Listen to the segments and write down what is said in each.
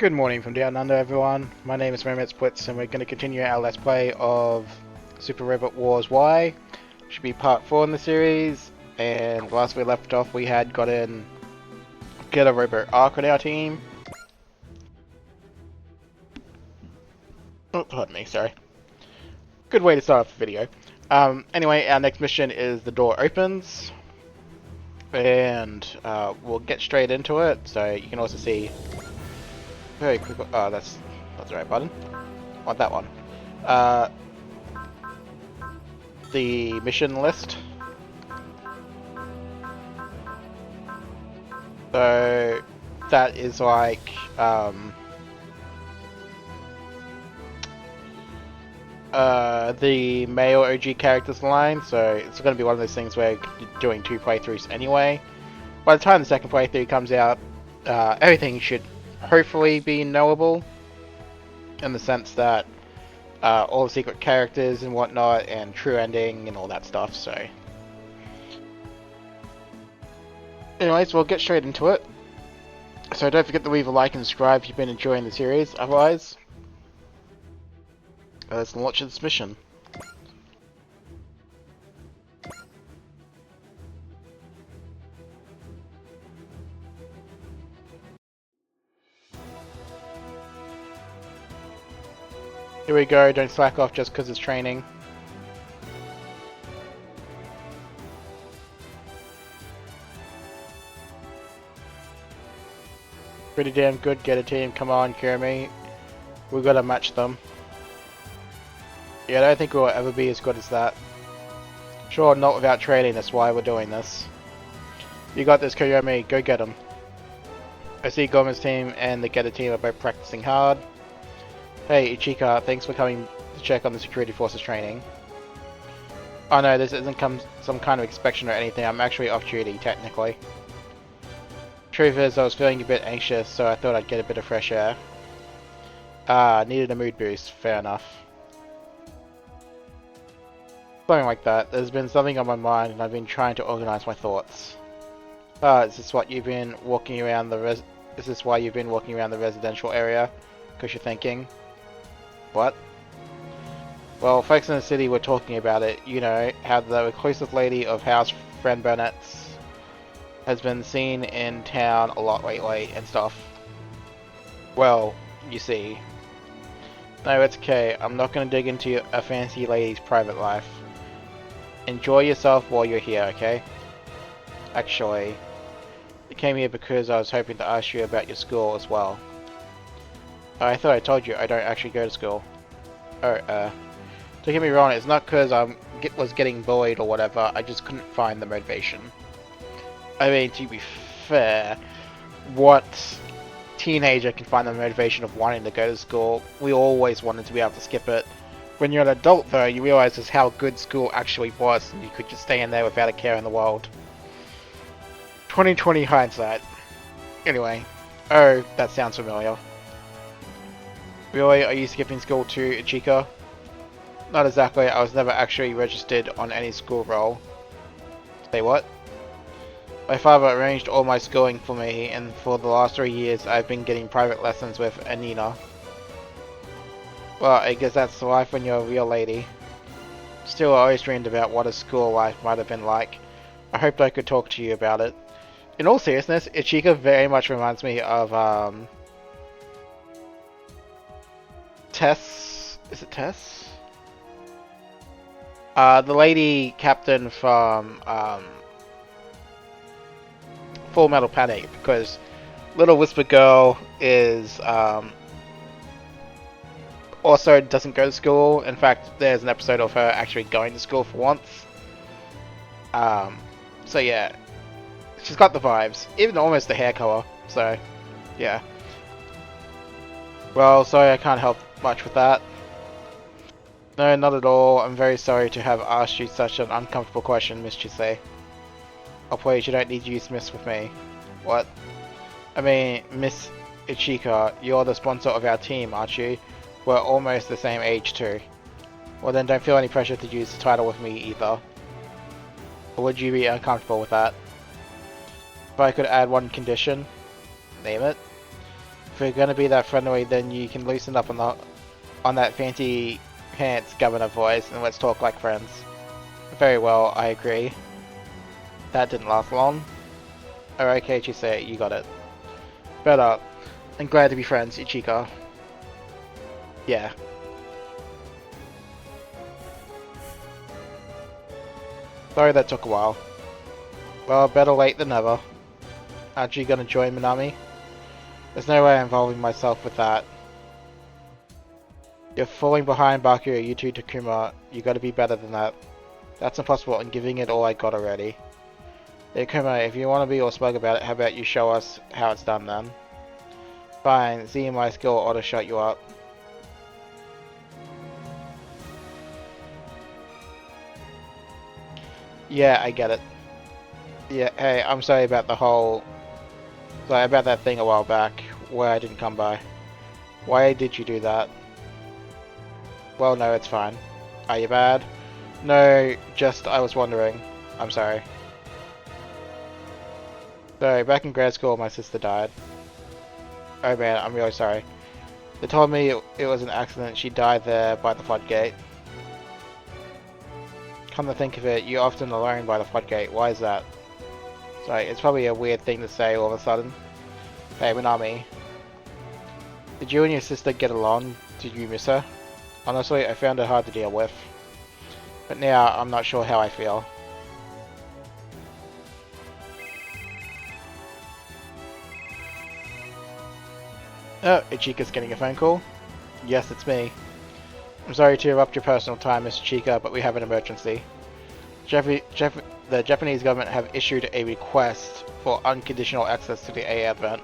Good morning from down under, everyone. My name is Mermaid Splits, and we're going to continue our Let's Play of Super Robot Wars Y. Should be part 4 in the series, and last we left off we had gotten Get a Robot Arc on our team. Oh, pardon me, sorry. Good way to start off the video. Anyway, our next mission is the door opens, and we'll get straight into it, so you can also see very quick. Oh, that's the right button. I want that one. The mission list. So that is like the male OG characters line. So it's going to be one of those things where you're doing 2 playthroughs anyway. By the time the second playthrough comes out, everything should hopefully be knowable, in the sense that all the secret characters and whatnot, and true ending and all that stuff. So anyways, we'll get straight into it. So don't forget to leave a like and subscribe if you've been enjoying the series. Otherwise, let's launch this mission. Here we go, don't slack off just because it's training. Pretty damn good, get a team, come on Kirby. We've got to match them. Yeah, I don't think we'll ever be as good as that. Sure, not without training, that's why we're doing this. You got this, Kiyomi, go get him. I see Goma's team and the Getter team are both practicing hard. Hey Ichika, thanks for coming to check on the security forces training. Oh no, this isn't some kind of inspection or anything, I'm actually off duty, technically. Truth is, I was feeling a bit anxious, so I thought I'd get a bit of fresh air. Needed a mood boost, fair enough. Something like that. There's been something on my mind and I've been trying to organize my thoughts. Is this what you've been walking around the Is this why you've been walking around the residential area? Because you're thinking? What? Well, folks in the city were talking about it. You know, how the reclusive lady of House Friend Burnett's has been seen in town a lot lately and stuff. Well, you see. No, it's okay. I'm not going to dig into a fancy lady's private life. Enjoy yourself while you're here, okay? Actually, I came here because I was hoping to ask you about your school as well. I thought I told you I don't actually go to school. Oh, don't get me wrong, it's not because I was getting bullied or whatever, I just couldn't find the motivation. I mean, to be fair, what teenager can find the motivation of wanting to go to school? We always wanted to be able to skip it. When you're an adult though, you realise just how good school actually was and you could just stay in there without a care in the world. 2020 hindsight. Anyway. Oh, that sounds familiar. Really? Are you skipping school too, Ichika? Not exactly, I was never actually registered on any school roll. Say what? My father arranged all my schooling for me, and for the last 3 years I've been getting private lessons with Anina. Well, I guess that's the life when you're a real lady. Still, I always dreamed about what a school life might have been like. I hoped I could talk to you about it. In all seriousness, Ichika very much reminds me of, Tess? Is it Tess? The lady captain from, Full Metal Panic, because Little Whisper Girl is, also doesn't go to school. In fact, there's an episode of her actually going to school for once. So yeah, she's got the vibes, even almost the hair color, so yeah. Well, sorry I can't help much with that. No, not at all. I'm very sorry to have asked you such an uncomfortable question, Miss Chise. Oh please, you don't need to use Miss with me. What? I mean, Miss Ichika, you're the sponsor of our team, aren't you? We're almost the same age too. Well then, don't feel any pressure to use the title with me either. Or would you be uncomfortable with that? If I could add one condition, name it. you're gonna be that friendly, then you can loosen up on that fancy pants governor voice and let's talk like friends. Very well, I agree. That didn't last long. Okay, Chise, you got it. Better. I'm glad to be friends, Ichika. Yeah. Sorry that took a while. Well, better late than never. Aren't you gonna join Minami? There's no way I'm involving myself with that. You're falling behind Baku, Yutu, Takuma. You gotta be better than that. That's impossible, I'm giving it all I got already. Takuma, if you wanna be all smug about it, how about you show us how it's done then? Fine, seeing my skill ought to shut you up. Yeah, I get it. Yeah, hey, I'm sorry about that thing a while back, where I didn't come by. Why did you do that? Well, no, it's fine. Are you bad? No, just I was wondering. I'm sorry. So, back in grad school, my sister died. Oh man, I'm really sorry. They told me it was an accident. She died there by the floodgate. Come to think of it, you're often alone by the floodgate. Why is that? Sorry, it's probably a weird thing to say all of a sudden. Hey, Minami. Did you and your sister get along? Did you miss her? Honestly, I found her hard to deal with. But now, I'm not sure how I feel. Oh, Ichika's getting a phone call? Yes, it's me. I'm sorry to interrupt your personal time, Mr. Chika, but we have an emergency. The Japanese government have issued a request for unconditional access to the A advent.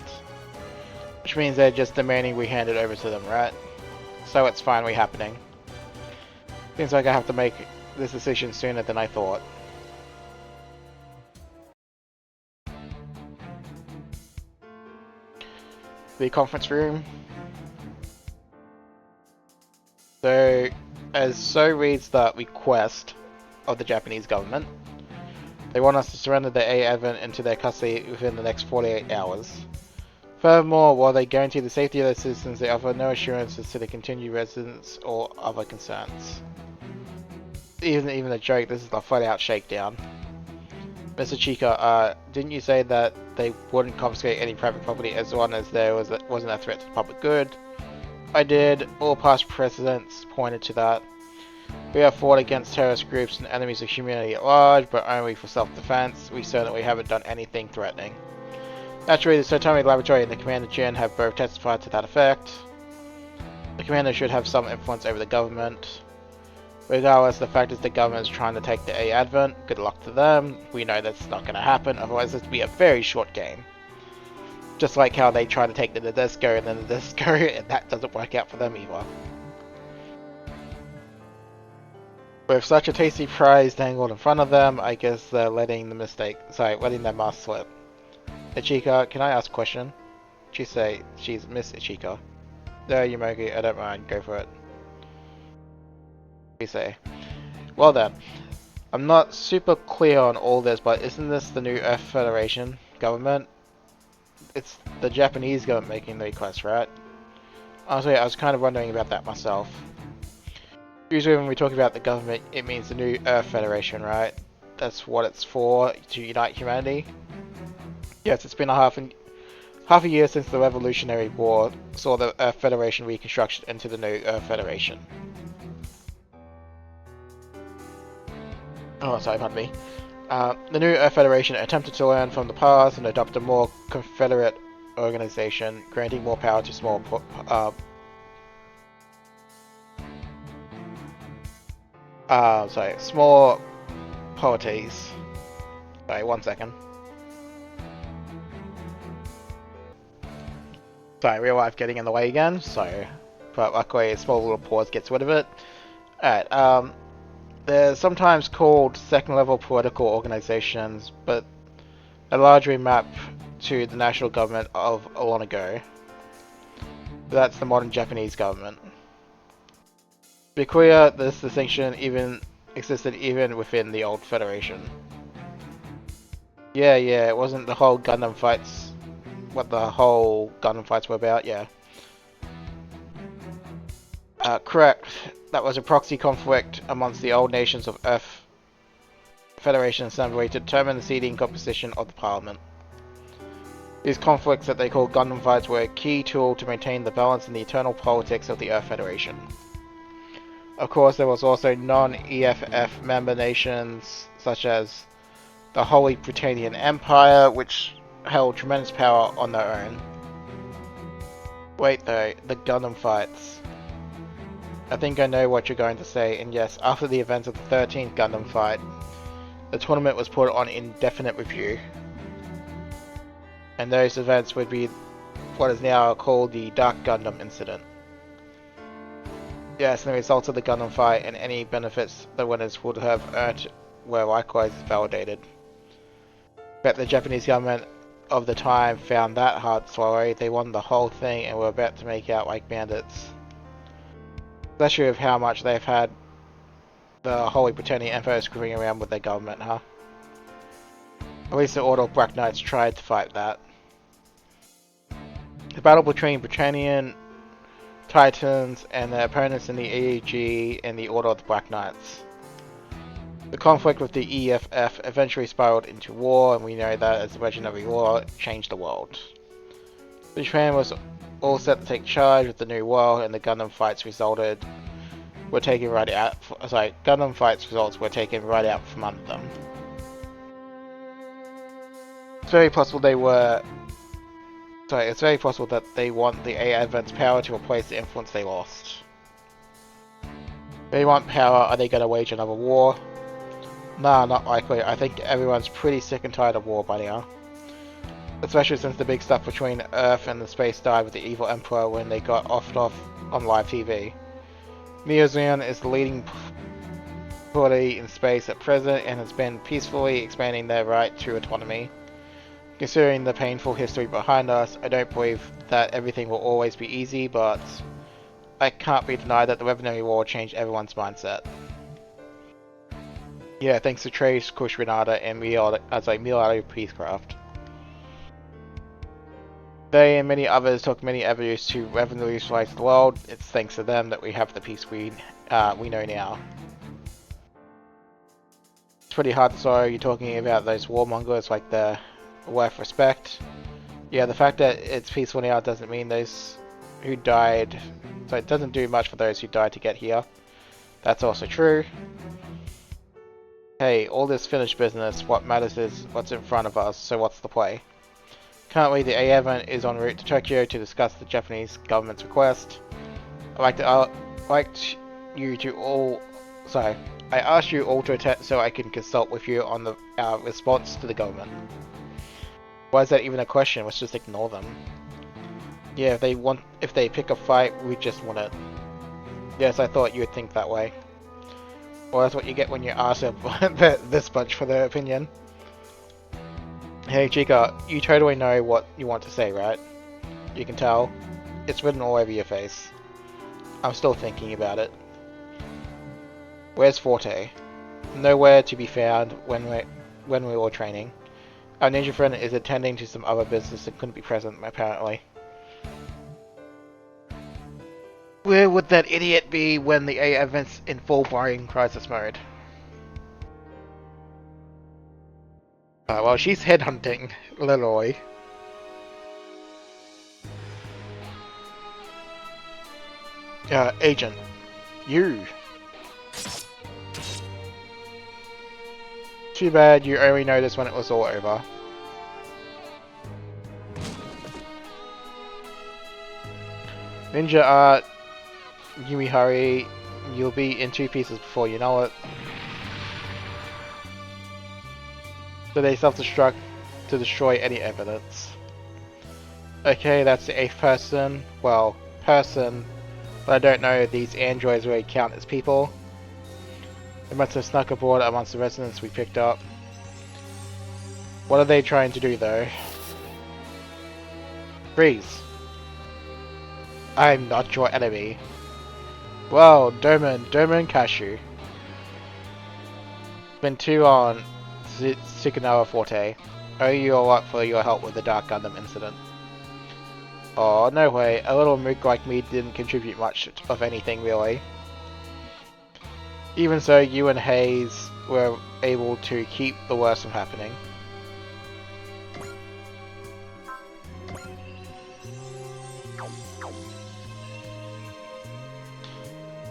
Which means they're just demanding we hand it over to them, right? So it's finally happening. Seems like I have to make this decision sooner than I thought. The conference room. So reads the request of the Japanese government. They want us to surrender the A advent into their custody within the next 48 hours. Furthermore, while they guarantee the safety of their citizens, they offer no assurances to the continued residence or other concerns. Even a joke, this is a flat-out shakedown. Mr. Chika, didn't you say that they wouldn't confiscate any private property as long as there wasn't a threat to the public good? I did. All past precedents pointed to that. We have fought against terrorist groups and enemies of humanity at large, but only for self-defense. We certainly haven't done anything threatening. Naturally, the Sotomi Laboratory and the Commander Jin have both testified to that effect. The Commander should have some influence over the government. Regardless, the fact is the government is trying to take the A advent. Good luck to them. We know that's not going to happen, otherwise this would be a very short game. Just like how they try to take the Nadesco and then the Nadesco, and that doesn't work out for them either. With such a tasty prize dangled in front of them, I guess they're letting their mask slip. Ichika, can I ask a question? She's Miss Ichika. No, Yumogi, I don't mind, go for it. Well then, I'm not super clear on all this, but isn't this the new Earth Federation government? It's the Japanese government making the request, right? Honestly, I was kind of wondering about that myself. Usually when we talk about the government, it means the new Earth Federation, right? That's what it's for, to unite humanity. Yes, it's been half a year since the Revolutionary War saw the Earth Federation reconstructed into the new Earth Federation. Oh, sorry, pardon me. The new Earth Federation attempted to learn from the past and adopt a more confederate organization, granting more power to small polities. Sorry, 1 second. Sorry, real life getting in the way again, but luckily a small little pause gets rid of it. Alright, they're sometimes called second-level political organizations, but they largely map to the national government of a long ago. That's the modern Japanese government. To be clear, this distinction existed even within the old Federation. Yeah, it wasn't the whole Gundam fights what the whole Gundam fights were about? Yeah. Correct. That was a proxy conflict amongst the old nations of Earth Federation Assembly to determine the seating composition of the Parliament. These conflicts that they called Gundam fights were a key tool to maintain the balance in the internal politics of the Earth Federation. Of course, there was also non-EFF member nations such as the Holy Britannian Empire, which held tremendous power on their own. Wait though, the Gundam fights. I think I know what you're going to say, and yes, after the events of the 13th Gundam fight, the tournament was put on indefinite review. And those events would be what is now called the Dark Gundam Incident. Yes, and the results of the Gundam fight and any benefits the winners would have earned were likewise validated. But the Japanese government of the time found that hard to swallow. They won the whole thing and were about to make out like bandits. Especially with how much they've had the Holy Britannian Empire screwing around with their government, huh? At least the Order of Black Knights tried to fight that. The battle between Britannian Titans and their opponents in the AEG and the Order of the Black Knights. The conflict with the EFF eventually spiraled into war, and we know that as the Legendary War changed the world. Japan was all set to take charge of the new world, and the Gundam fights results were taken right out from under them. It's very possible that they want the advance power to replace the influence they lost. They want power. Are they going to wage another war? Nah, not likely. I think everyone's pretty sick and tired of war by now. Especially since the big stuff between Earth and the space died with the evil Emperor when they got offed off on live TV. Neozeon is the leading party in space at present and has been peacefully expanding their right to autonomy. Considering the painful history behind us, I don't believe that everything will always be easy, but I can't be denied that the Revolutionary War changed everyone's mindset. Yeah, thanks to Trace, Kush Renata, and Milado Peacecraft. They and many others took many avenues to revolutionize the world. It's thanks to them that we have the peace we know now. It's pretty hard to swallow. You're talking about those warmongers like they're worth respect. Yeah, the fact that it's peaceful now doesn't mean those who died... So it doesn't do much for those who died to get here. That's also true. Hey, all this finished business, what matters is what's in front of us, so what's the play? Currently, the A-Event is en route to Tokyo to discuss the Japanese government's request. I asked you all to attend so I can consult with you on the response to the government. Why is that even a question? Let's just ignore them. Yeah, if they pick a fight, we just want it. Yes, I thought you would think that way. Well, that's what you get when you ask this much for their opinion. Hey Chica, you totally know what you want to say, right? You can tell. It's written all over your face. I'm still thinking about it. Where's Forte? Nowhere to be found when we were training. Our ninja friend is attending to some other business and couldn't be present, apparently. Where would that idiot be when the A-Event's in full firing crisis mode? Well, she's headhunting, literally. Agent. You. Too bad you only noticed when it was all over. Ninja art. Yumihari. You'll be in two pieces before you know it. So they self-destruct to destroy any evidence. Okay, that's the 8th person. Well, person. But I don't know if these androids really count as people. They must have snuck aboard amongst the residents we picked up. What are they trying to do though? Freeze. I'm not your enemy. Well, Doman Cashew. Been too on Sukanawa Forte. Owe you a lot for your help with the Dark Gundam incident. Oh, no way. A little mook like me didn't contribute much of anything, really. Even so, you and Hayes were able to keep the worst from happening.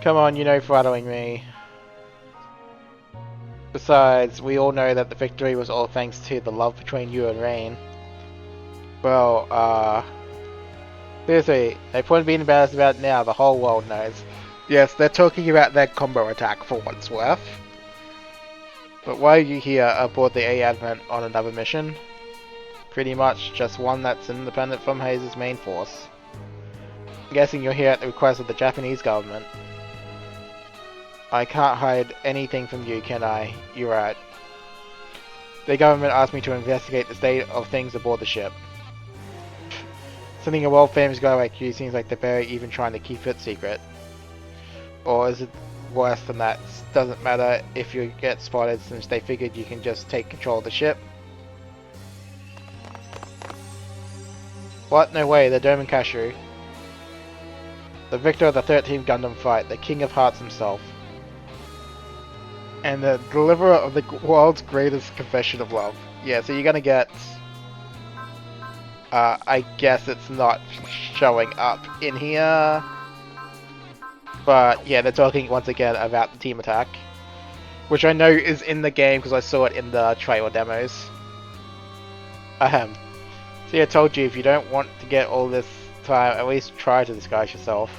Come on, you know flattering me. Besides, we all know that the victory was all thanks to the love between you and Rain. Well, seriously, no point being embarrassed about it now, the whole world knows. Yes, they're talking about their combo attack for what it's worth. But why are you here aboard the A-Advent on another mission? Pretty much just one that's independent from Hayes' main force. I'm guessing you're here at the request of the Japanese government. I can't hide anything from you, can I? You're right. The government asked me to investigate the state of things aboard the ship. Sending a world-famous guy like you seems like they're barely even trying to keep it secret. Or is it worse than that? Doesn't matter if you get spotted since they figured you can just take control of the ship. What? No way, they're Doman Kashu. The victor of the 13th Gundam fight, the King of Hearts himself. And the deliverer of the world's greatest confession of love. Yeah, so you're gonna get... I guess it's not showing up in here. But yeah, they're talking once again about the team attack. Which I know is in the game because I saw it in the trailer demos. Ahem. See, I told you, if you don't want to get all this time, at least try to disguise yourself.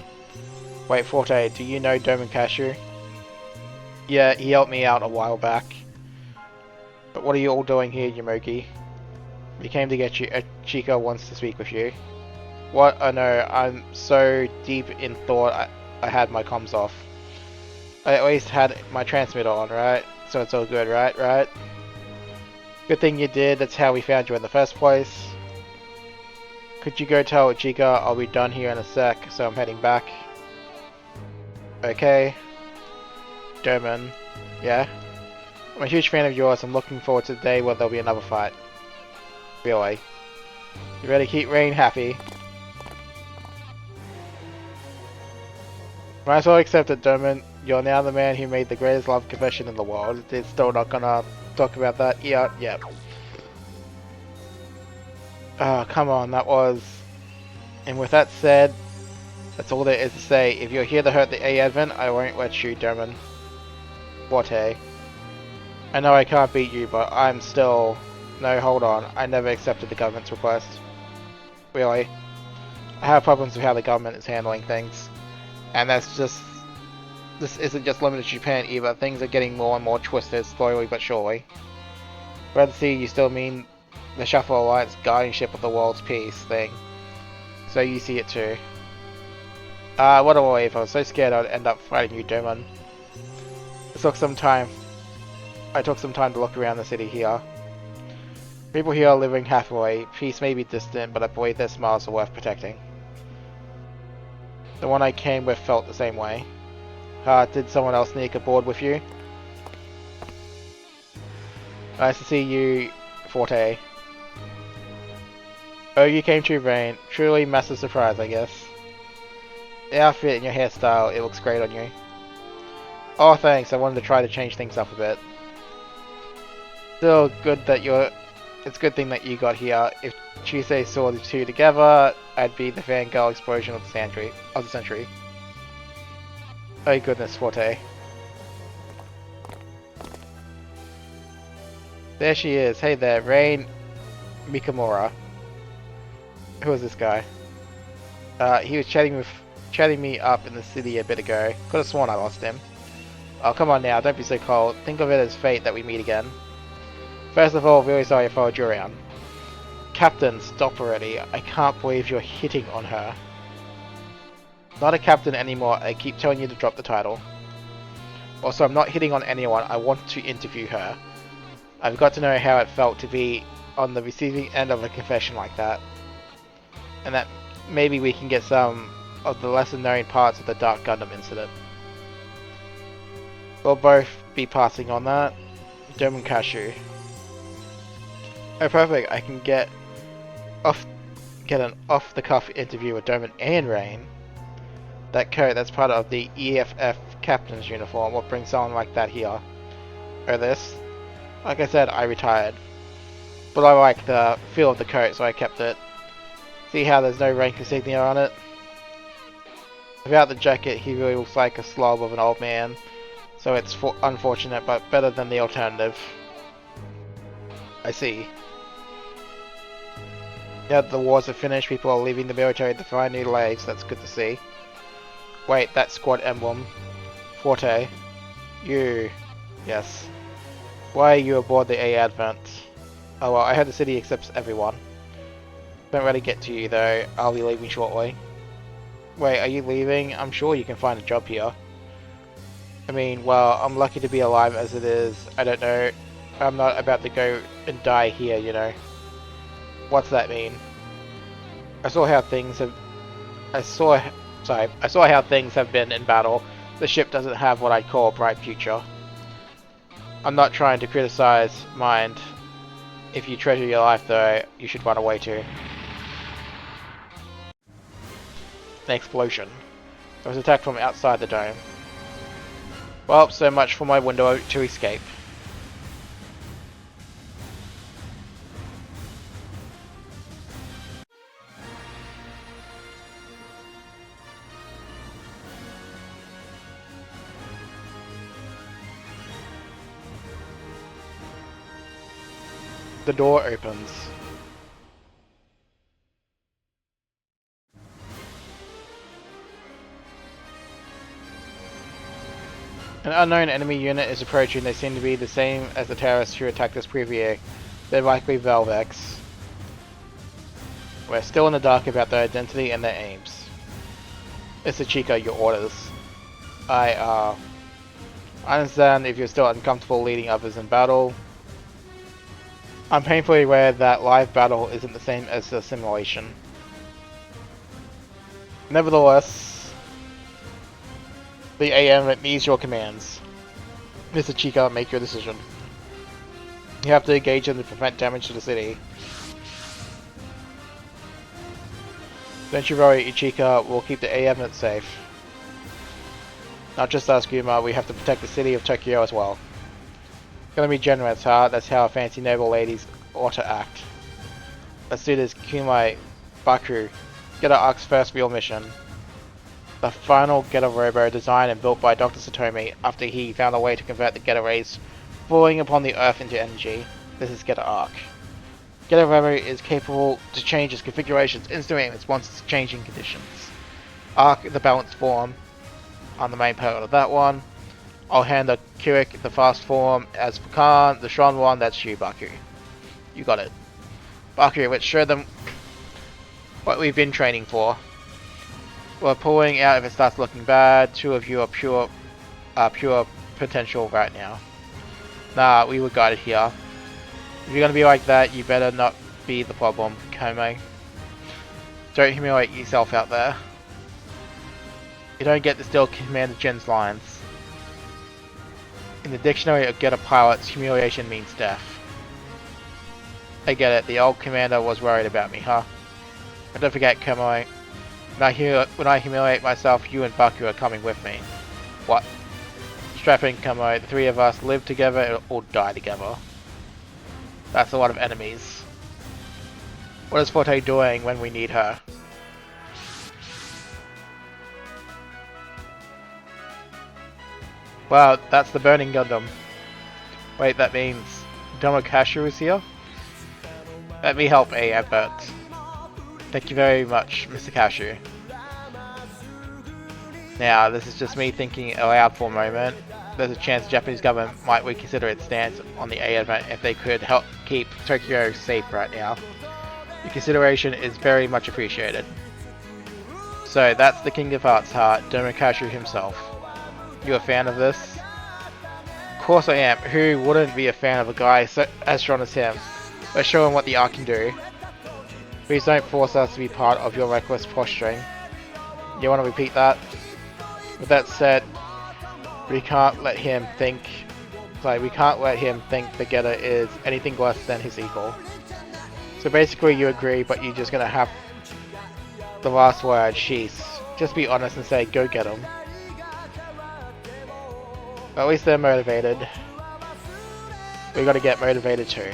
Wait, Forte, do you know Doman Kashu? Yeah, he helped me out a while back. But what are you all doing here, Yamoki? We came to get you. Chica wants to speak with you. What? Oh no, I'm so deep in thought I had my comms off. I at least had my transmitter on, right? So it's all good, right? Good thing you did, that's how we found you in the first place. Could you go tell Chica I'll be done here in a sec, so I'm heading back. Okay. Doman. Yeah? I'm a huge fan of yours, I'm looking forward to the day where there'll be another fight. Really. You better keep Rain happy. Might as well accept it, Doman. You're now the man who made the greatest love confession in the world. It's still not gonna talk about that. Yeah. Oh, come on, that was... And with that said, that's all there is to say. If you're here to hurt the A-Advent, I won't let you, Doman. What, hey? I know I can't beat you, but I'm still... No, hold on. I never accepted the government's request. Really? I have problems with how the government is handling things. And that's just... This isn't just limited to Japan either. Things are getting more and more twisted, slowly but surely. Red Sea, you still mean the Shuffle Alliance guardianship of the world's peace thing. So you see it too. What a wave. I was so scared I'd end up fighting you, Doman. It took some time. I took some time to look around the city here. People here are living happily. Peace may be distant, but I believe their smiles are worth protecting. The one I came with felt the same way. Did someone else sneak aboard with you? Nice to see you, Forte. Oh, you came too, Rain. Truly massive surprise, I guess. The outfit and your hairstyle, it looks great on you. Oh, thanks. I wanted to try to change things up a bit. Still good that you're... It's a good thing that you got here. If Chise saw the two together, I'd be the fangirl explosion of the century. Oh goodness, Forte. There she is. Hey there, Rain Mikamura. Who is this guy? He was chatting me up in the city a bit ago. Could have sworn I lost him. Oh, come on now, don't be so cold. Think of it as fate that we meet again. First of all, really sorry I followed you around. Captain, stop already. I can't believe you're hitting on her. Not a captain anymore, I keep telling you to drop the title. Also, I'm not hitting on anyone, I want to interview her. I've got to know how it felt to be on the receiving end of a confession like that. And that maybe we can get some of the lesser known parts of the Dark Gundam incident. We'll both be passing on that. Doman Kashu. Oh perfect, I can get off get an off-the-cuff interview with Dermot and Rain. That coat, that's part of the EFF captain's uniform. What brings someone like that here? Or this? Like I said, I retired. But I like the feel of the coat, so I kept it. See how there's no rank insignia on it? Without the jacket, he really looks like a slob of an old man. So it's unfortunate, but better than the alternative. I see. Now that the wars are finished, people are leaving the military to find new lives. That's good to see. Wait, that squad emblem. Forte. You. Yes. Why are you aboard the A Advent? Oh well, I heard the city accepts everyone. Don't really get to you though. I'll be leaving shortly. Wait, are you leaving? I'm sure you can find a job here. I mean, well, I'm lucky to be alive as it is. I don't know. I'm not about to go and die here, you know. What's that mean? I saw how things have been in battle. The ship doesn't have what I'd call a bright future. I'm not trying to criticize, mind. If you treasure your life though, you should run away too. An explosion. There was attack from outside the dome. Well, so much for my window to escape. The door opens. An unknown enemy unit is approaching. They seem to be the same as the terrorists who attacked us previously. They're likely Velvex. We're still in the dark about their identity and their aims. Mr. Chica, your orders. I understand if you're still uncomfortable leading others in battle. I'm painfully aware that live battle isn't the same as the simulation. Nevertheless, the AM needs your commands. Mr. Chica, make your decision. You have to engage them to prevent damage to the city. Don't you worry, Ichika, we'll keep the AM safe. Not just us, Guma, we have to protect the city of Tokyo as well. Gonna be generous, huh? That's how fancy noble ladies ought to act. Let's do this, Kumai, Baku. Get our Ark's first real mission. The final Geta Robo designed and built by Dr. Satomi after he found a way to convert the Geta rays falling upon the Earth into energy. This is Geta Arc. Geta Robo is capable to change its configurations instantly once it's changing conditions. Arc, the balanced form, on the main part of that one. I'll hand the Kirik, the fast form, as Pukan, the strong one, that's you, Baku. You got it. Baku, let's show them what we've been training for. We're pulling out if it starts looking bad. Two of you are pure potential right now. Nah, we were guided here. If you're gonna be like that, you better not be the problem, Komei. Don't humiliate yourself out there. You don't get to steal Commander Jin's lines. In the dictionary of Geta pilots, humiliation means death. I get it, the old commander was worried about me, huh? But don't forget, Komei, when I humiliate myself, you and Baku are coming with me. What? Strap in, Komei, the three of us live together or die together. That's a lot of enemies. What is Forte doing when we need her? Wow, that's the burning Gundam. Wait, that means Domokashu is here? Let me help A Advert. Thank you very much, Mr. Cashew. Now, this is just me thinking aloud for a moment. There's a chance the Japanese government might reconsider its stance on the A Advent if they could help keep Tokyo safe right now. Your consideration is very much appreciated. So, that's the King of Hearts heart, Domokashu himself. You a fan of this? Of course I am. Who wouldn't be a fan of a guy as strong as him? Let's show him what the Ark can do. Please don't force us to be part of your reckless posturing. You want to repeat that? With that said, we can't let him think the Geta is anything less than his equal. So basically you agree, but you're just gonna have the last word, she's. Just be honest and say, go get them. At least they're motivated. We gotta get motivated too.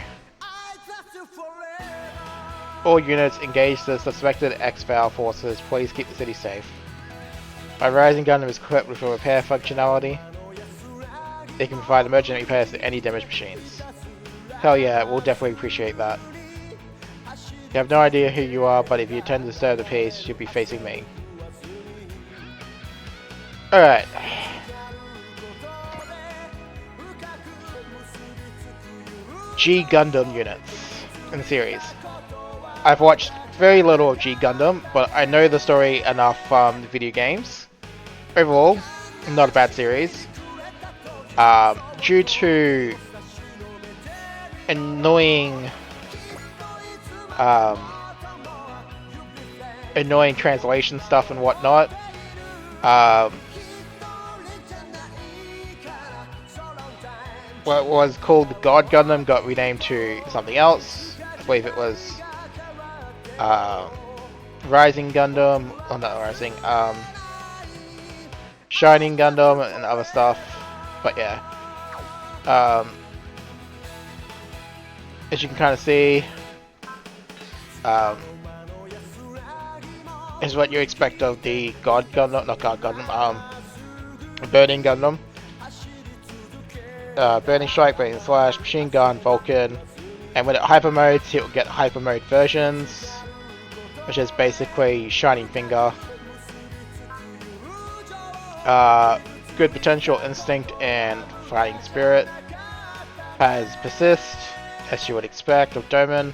All units engage the suspected X-Val forces. Please keep the city safe. My Rising Gundam is equipped with a repair functionality. It can provide emergency repairs to any damaged machines. Hell yeah, we'll definitely appreciate that. You have no idea who you are, but if you intend to disturb the peace, you'll be facing me. Alright. G Gundam units in the series. I've watched very little of G Gundam, but I know the story enough from the video games. Overall, not a bad series. Due to annoying translation stuff and whatnot, what was called the God Gundam got renamed to something else. I believe it was Rising Gundam, oh not Rising, Shining Gundam and other stuff. But yeah, as you can kind of see, is what you expect of the God Gundam, not God Gundam, Burning Gundam. Burning Strike, Burning Slash, Machine Gun, Vulcan, and when it hyper modes, it will get hyper mode versions, which is basically Shining Finger. Good potential, instinct, and fighting spirit. Has persist, as you would expect of Doman.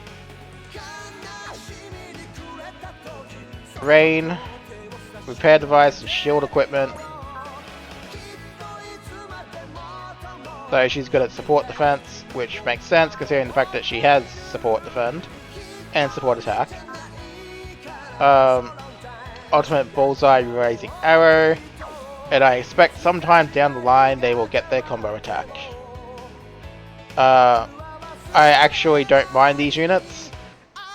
Rain, repair device, and shield equipment. So she's good at support defense, which makes sense considering the fact that she has support defend and support attack. Ultimate Bullseye Raising Arrow, and I expect sometime down the line they will get their combo attack. I actually don't mind these units.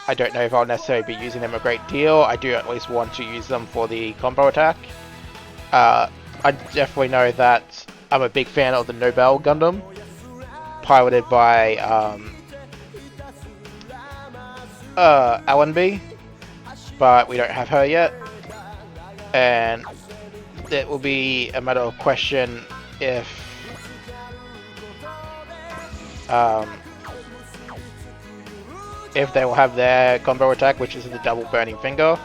I don't know if I'll necessarily be using them a great deal. I do at least want to use them for the combo attack. I definitely know that I'm a big fan of the Nobel Gundam, piloted by Allenby, but we don't have her yet, and it will be a matter of question if they will have their combo attack, which is the double burning finger.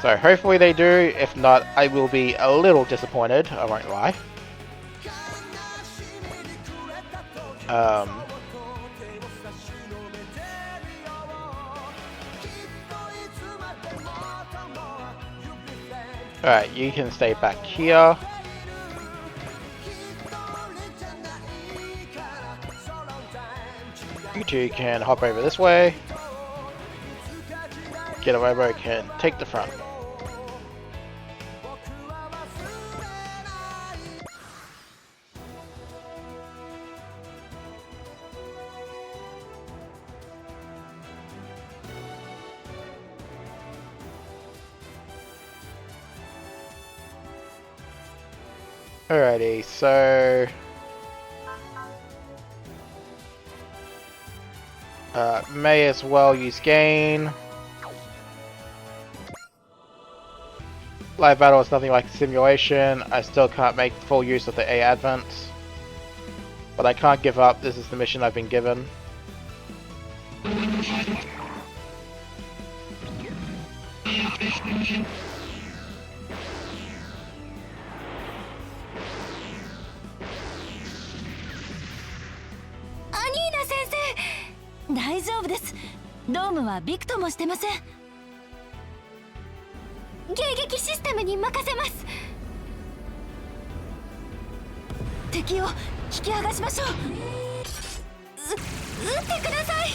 So hopefully they do. If not, I will be a little disappointed, I won't lie. Alright, you can stay back here. You two can hop over this way. Get a Robo can take the front. Alrighty, so may as well use gain. Live battle is nothing like a simulation. I still can't make full use of the A Advent, but I can't give up. This is the mission I've been given. Anina sensei, 大丈夫です。ドームはびくともしてません。迎撃システムに任せます。敵を引き剥がしましょう。撃ってください。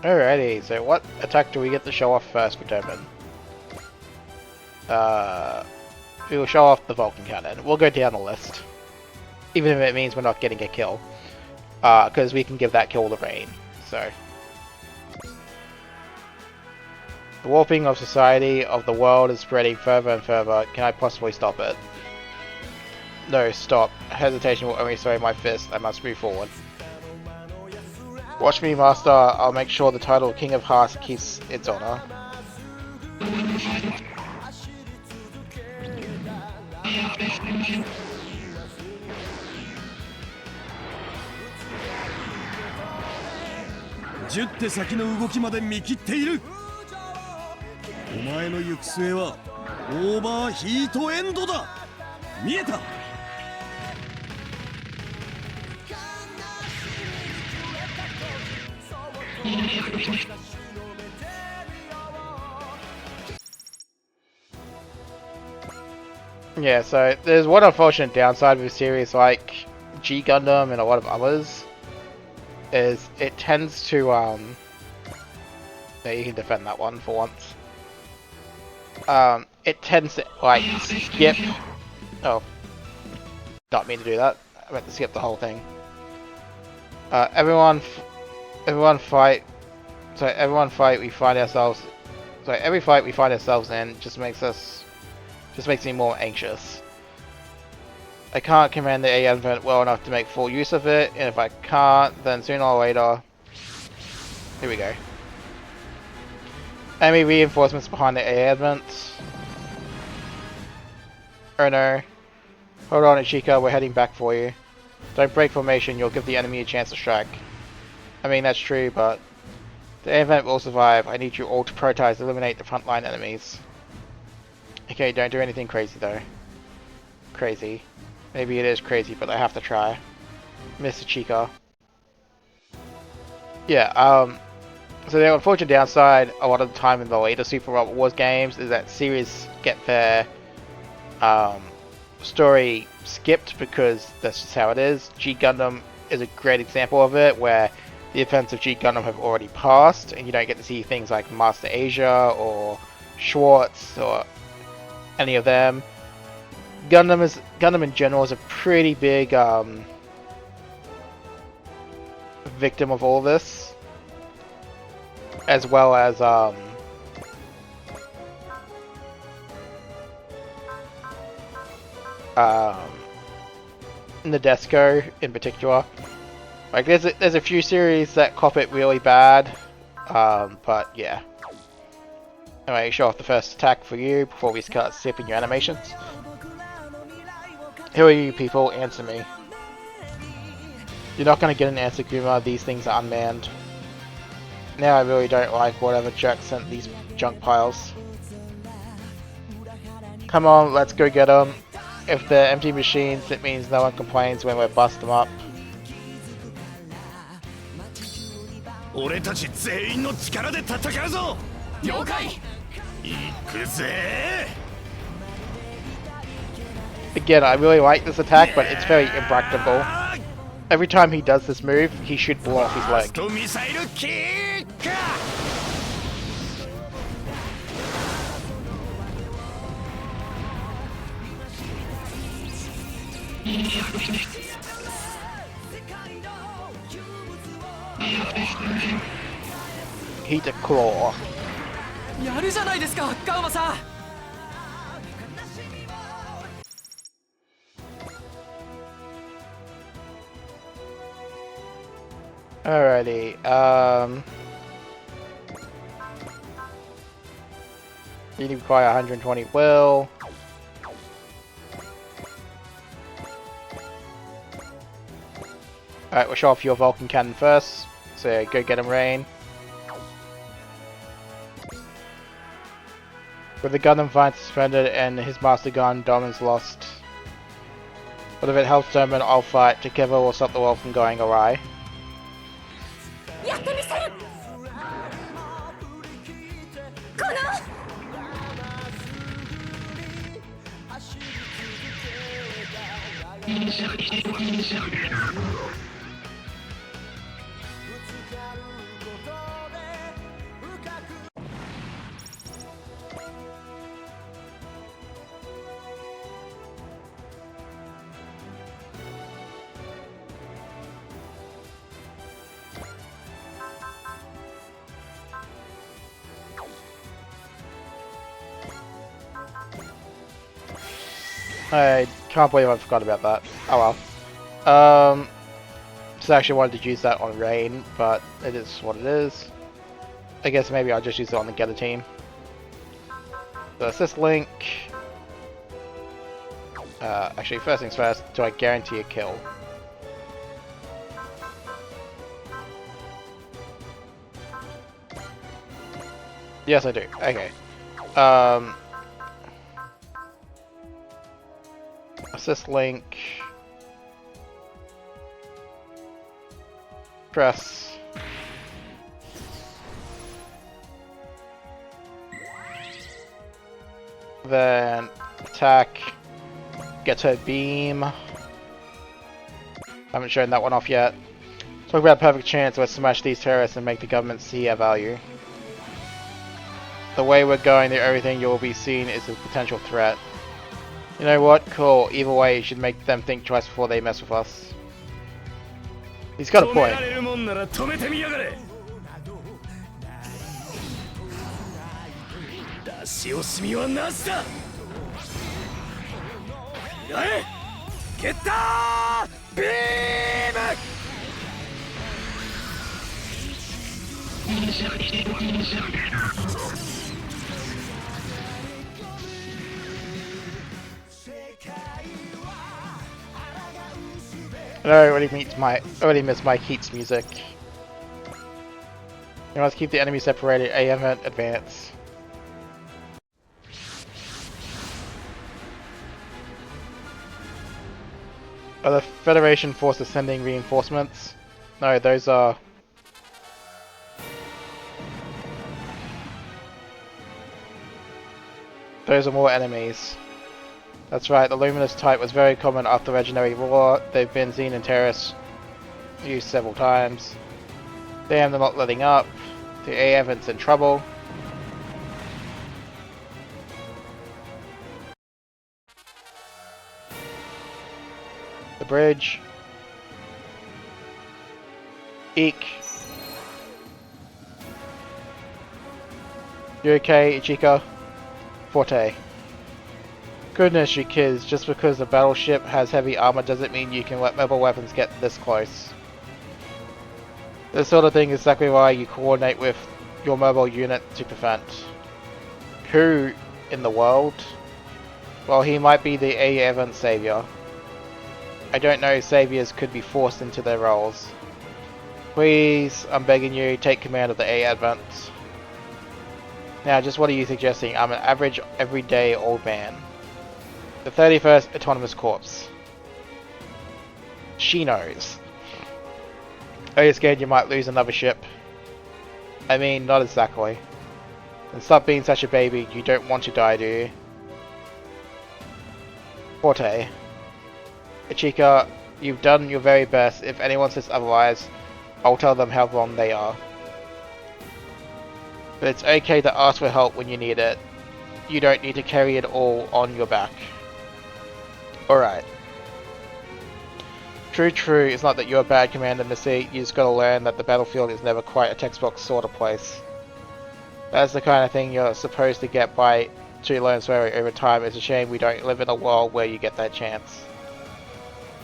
Alrighty, so what attack do we get to show off first for Tobin? We will show off the Vulcan Cannon. We'll go down the list. Even if it means we're not getting a kill. Because we can give that kill to Rain. So. The warping of society, of the world is spreading further and further. Can I possibly stop it? No, stop. Hesitation will only sway my fist. I must move forward. Watch me, Master. I'll make sure the title of King of Hearts keeps its honor.10手先の動きまで見切っている。お前の行く末はオーバーヒートエンドだ。見えた。Yeah, so there's one unfortunate downside with a series like G Gundam and a lot of others, is it tends to yeah, you can defend that one for once. It tends to like skip. Oh, not mean to do that. I meant to skip the whole thing. Everyone fight. So everyone fight. We find ourselves. So every fight we find ourselves in just makes me more anxious. I can't command the A advent well enough to make full use of it, and if I can't, then sooner or later. Here we go. Enemy reinforcements behind the A advent. Oh no. Hold on, Ichika, we're heading back for you. Don't break formation, you'll give the enemy a chance to strike. I mean, that's true, but the A advent will survive. I need you all to prioritize eliminate the frontline enemies. Okay, don't do anything crazy though. Crazy. Maybe it is crazy, but I have to try. Mr. Chica. Yeah, so the unfortunate downside a lot of the time in the later Super Robot Wars games is that series get their story skipped because that's just how it is. G Gundam is a great example of it, where the events of G Gundam have already passed and you don't get to see things like Master Asia or Schwartz or any of them. Gundam in general is a pretty big victim of all this, as well as Nadesco in particular. Like there's a few series that cop it really bad, but yeah. Anyway, show off the first attack for you before we start sipping your animations. Who are you people? Answer me. You're not gonna get an answer, Guma. These things are unmanned. Now I really don't like whatever jerk sent these junk piles. Come on, let's go get them. If they're empty machines, it means no one complains when we bust them up. 俺たち全員の力で戦うぞ。了解。行くぜ。Again, I really like this attack, but it's very impractical. Every time he does this move, he should blow off his leg. Heat a claw. やるじゃないですか、ガウマさん。Alrighty, you require 120 will. Alright, we'll show off your Vulcan Cannon first, so go get him, Rain. With the Gundam Vine suspended and his Master Gun, Dom is lost. But if it helps Domin, I'll fight. Together we'll stop the world from going awry. やってみせる。この。I can't believe I forgot about that. Oh well. Just actually wanted to use that on Rain, but it is what it is. I guess maybe I'll just use it on the Getter team. So assist link. Actually, first things first, do I guarantee a kill? Yes, I do. Okay. Assist link. Press. Then attack. Get her beam. Haven't shown that one off yet. Talk about a perfect chance to smash these terrorists and make the government see our value. The way we're going through everything, you will be seen as a potential threat. You know what? Cool. Either way, you should make them think twice before they mess with us. He's got a point. I already missed my Heat's music. You must keep the enemy separated. AM advance. Are the Federation forces sending reinforcements? No, those are... Those are more enemies. That's right, the Luminous type was very common after Regenerative War. They've been seen in terrorists used several times. Damn, they're not letting up. The AF's in trouble. The bridge. Eek. You okay, Ichika? Forte. Goodness, you kids, just because the battleship has heavy armor doesn't mean you can let mobile weapons get this close. This sort of thing is exactly why you coordinate with your mobile unit to prevent. Who in the world? Well, he might be the A-Event Savior. I don't know, Saviors could be forced into their roles. Please, I'm begging you, take command of the A-Advent. Now, just what are you suggesting? I'm an average, everyday old man. The 31st Autonomous Corps. She knows. Are you scared you might lose another ship? I mean, not exactly. And stop being such a baby, you don't want to die, do you? Forte. Ichika, you've done your very best. If anyone says otherwise, I'll tell them how wrong they are. But it's okay to ask for help when you need it. You don't need to carry it all on your back. Alright. True, it's not that you're a bad commander, Missy. You just gotta learn that the battlefield is never quite a textbook sort of place. That's the kind of thing you're supposed to get by to learn slowly over time. It's a shame we don't live in a world where you get that chance.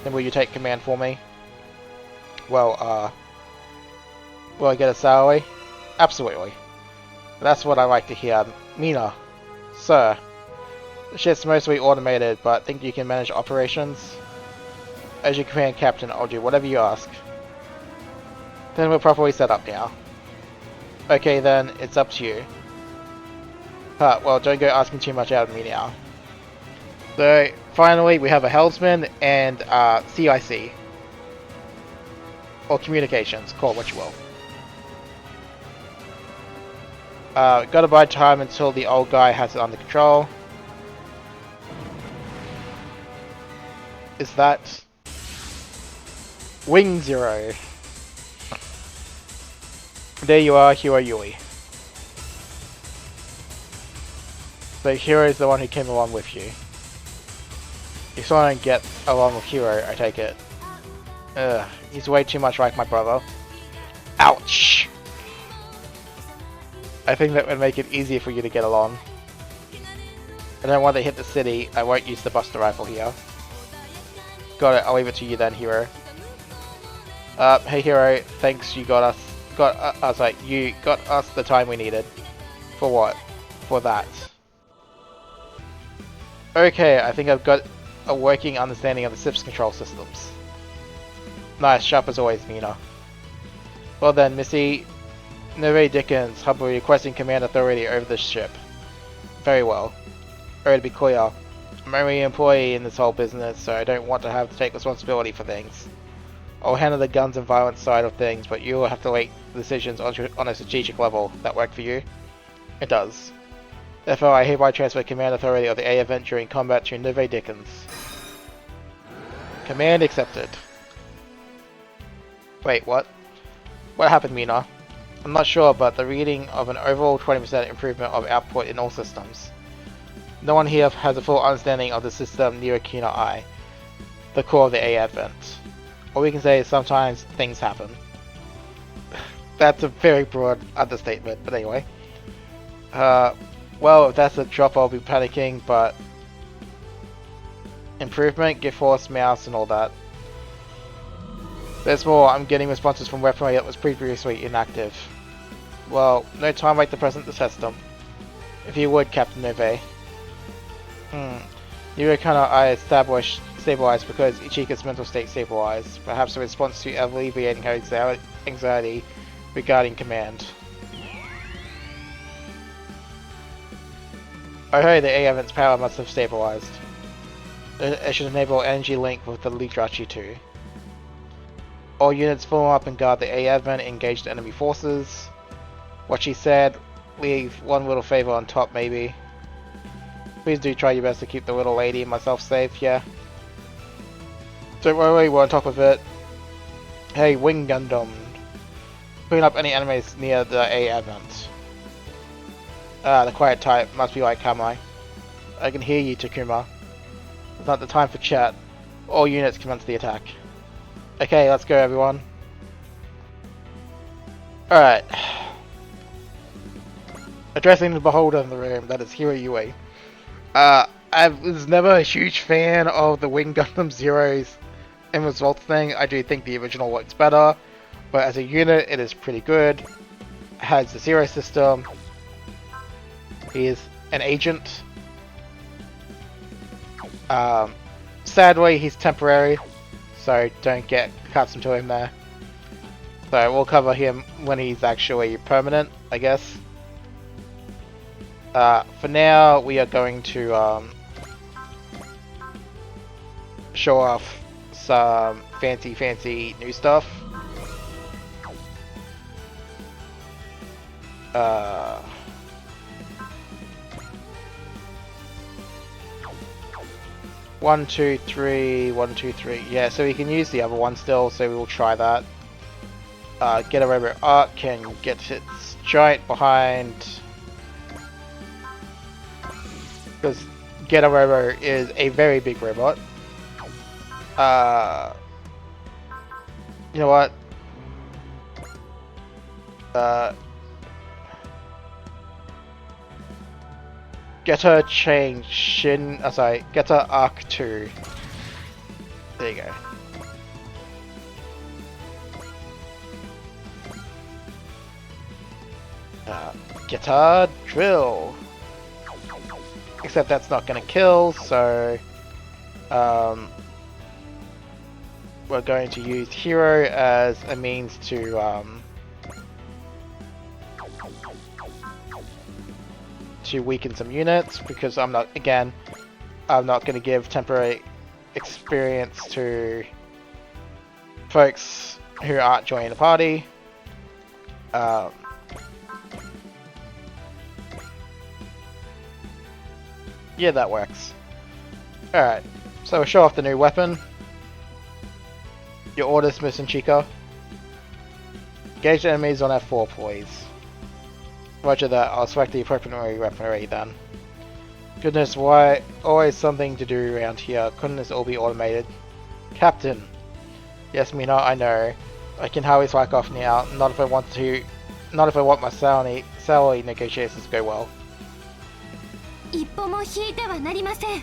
Then will you take command for me? Well, will I get a salary? Absolutely. That's what I like to hear. Mina. Sir. The ship's mostly automated, but think you can manage operations? As your command captain, I'll do whatever you ask. Then we're properly set up now. Okay then, it's up to you. Well, don't go asking too much out of me now. So, finally, we have a Helmsman and CIC. Or communications, call it what you will. Gotta buy time until the old guy has it under control. Is that... Wing Zero. There you are, Hiro Yui. So Hiro is the one who came along with you. You still don't get along with Hiro, I take it. Ugh, he's way too much like my brother. Ouch! I think that would make it easier for you to get along. And then when they hit the city, I won't use the Buster Rifle here. Got it, I'll leave it to you then, Hero. Hey Hero, thanks you got us, you got us the time we needed. For what? For that. Okay, I think I've got a working understanding of the ship's control systems. Nice, sharp as always, Mina. Well then, Missy, Neve Dickens, Hub requesting command authority over this ship. Very well. To be clear, I'm only an employee in this whole business, so I don't want to have to take responsibility for things. I'll handle the guns and violence side of things, but you'll have to make decisions on a strategic level. That work for you? It does. Therefore, I hereby transfer command authority of the A event during combat to Neve Dickens. Command accepted. Wait, what? What happened, Mina? I'm not sure, but the reading of an overall 20% improvement of output in all systems. No one here has a full understanding of the system near a keener eye. The core of the A event. All we can say is sometimes things happen. That's a very broad understatement, but anyway. Well, if that's a drop, I'll be panicking, but... Improvement, gift horse, mouse, and all that. There's more, I'm getting responses from weaponry that was previously inactive. Well, no time like the present to test them. If you would, Captain Neve. You kind of eye stabilized because Ichika's mental state stabilized. Perhaps a response to alleviating her anxiety regarding command. Oh hey, the A event's power must have stabilized. It should enable energy link with the Lidrachi too. All units form up and guard the A event, engage the enemy forces. What she said, leave one little favor on top maybe. Please do try your best to keep the little lady and myself safe, yeah? Don't worry, we're on top of it. Hey, Wing Gundam. Clean up any enemies near the A event. The quiet type must be like Kamai. I can hear you, Takuma. It's not the time for chat. All units commence the attack. Okay, let's go everyone. Alright. Addressing the beholder in the room, that is Hiro Yue. I was never a huge fan of the Wing Gundam Zero's end results thing. I do think the original works better, but as a unit it is pretty good. It has the Zero system. He is an agent. Sadly he's temporary, so don't get accustomed to him there. So we'll cover him when he's actually permanent, I guess. For now, we are going to show off some fancy new stuff. One, two, three. Yeah, so we can use the other one still, so we will try that. Get a robot arc can get its giant behind. Because Geta Robo is a very big robot. You know what? Geta change Shin. Sorry, Geta Arc 2. There you go. Geta Drill. Except that's not gonna kill, so we're going to use Hero as a means to weaken some units, because I'm not going to give temporary experience to folks who aren't joining the party. Yeah, that works. Alright, so we'll show off the new weapon. Your orders, Miss Chica. Engage the enemies on F4, please. Roger that, I'll select the appropriate weaponry then. Goodness, why? Always something to do around here. Couldn't this all be automated? Captain! Yes, Mina, I know. I can hardly slack off now, not if I want my salary negotiations to go well. 一歩も引いてはなりません。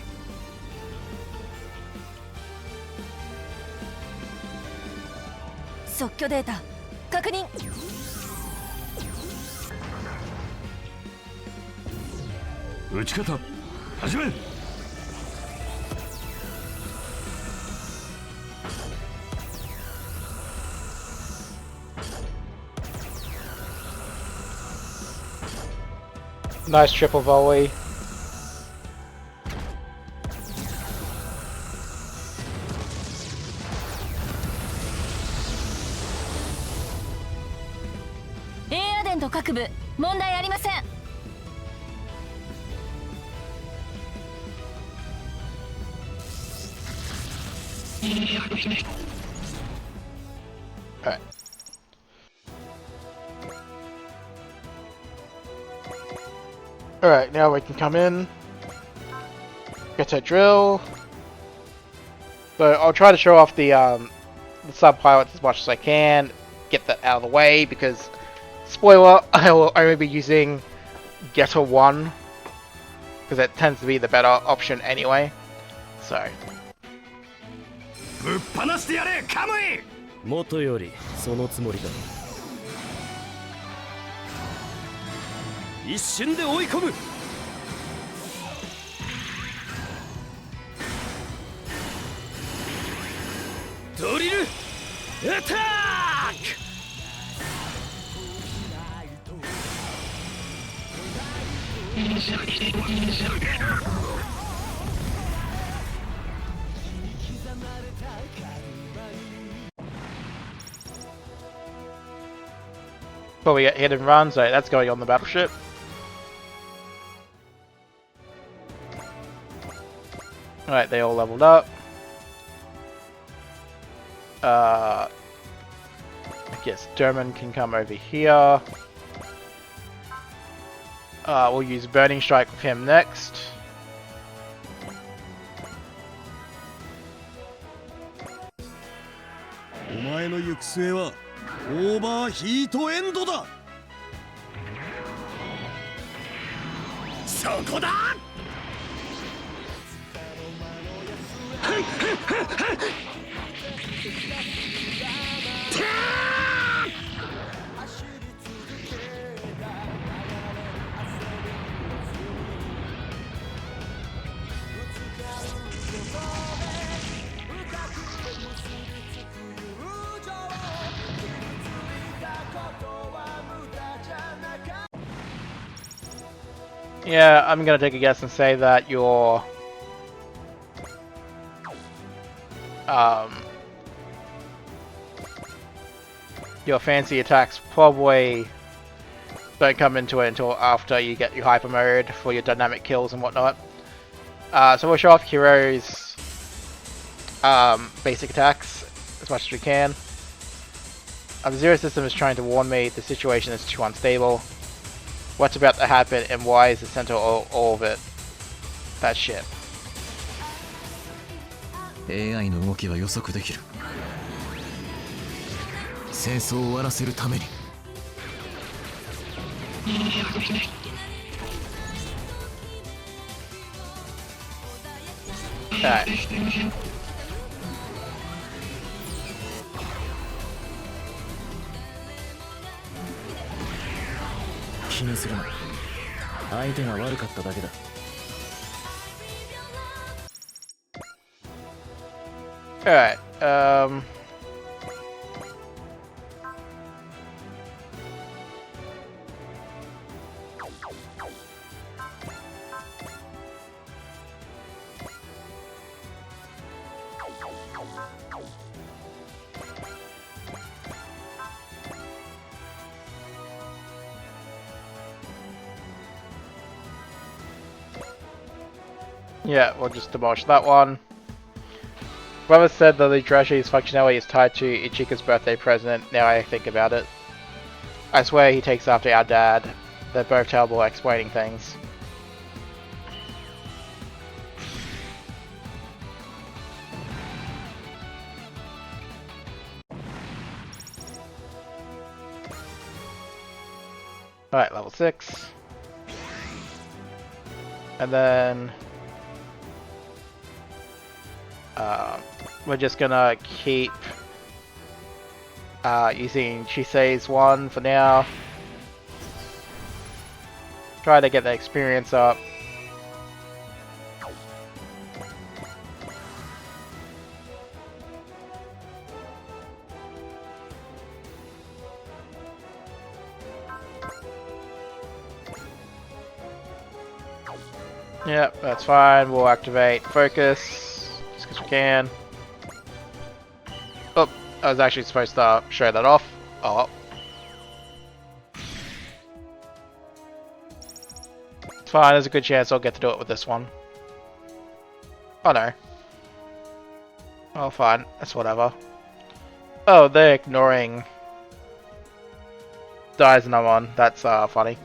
即挙データ確認。撃ち方始め。Nice triple volley. A アデント各部問題ありません。Alright. Alright, now we can come in. Get a drill. So I'll try to show off the sub pilots as much as I can. Get that out of the way because, spoiler, I will only be using Getter 1 because it tends to be the better option anyway. So. ぶっ放してやれカムイ。元よりそのつもりだ。一瞬で追い込む。ドリルアタック。Before we get hit and run, so that's going on the battleship. Alright, they all leveled up. I guess Derman can come over here. We'll use Burning Strike with him next. Omae no yukusue wa overheat end da. そこだ。Yeah, I'm gonna take a guess and say that your fancy attacks probably don't come into it until after you get your hyper mode for your dynamic kills and whatnot. So we'll show off Hiro's basic attacks as much as we can. The Zero system is trying to warn me the situation is too unstable. What's about to happen and why is the center of all of it? That shit. AI の動きは予測できる。戦争を終わらせるために。Alright. 気にするな。相手が悪かっただけだ。Alright, yeah, we'll just demolish that one. Whoever said that the Drashi's functionality is tied to Ichika's birthday present, now I think about it. I swear he takes after our dad. They're both terrible at explaining things. Alright, level 6. And then we're just gonna keep using Chisei's one for now. Try to get the experience up. Yep, that's fine. We'll activate focus just because we can. Oh, I was actually supposed to show that off. Oh well. It's fine, there's a good chance I'll get to do it with this one. Oh no. Oh fine, that's whatever. Oh, they're ignoring Daizanamon. That's funny.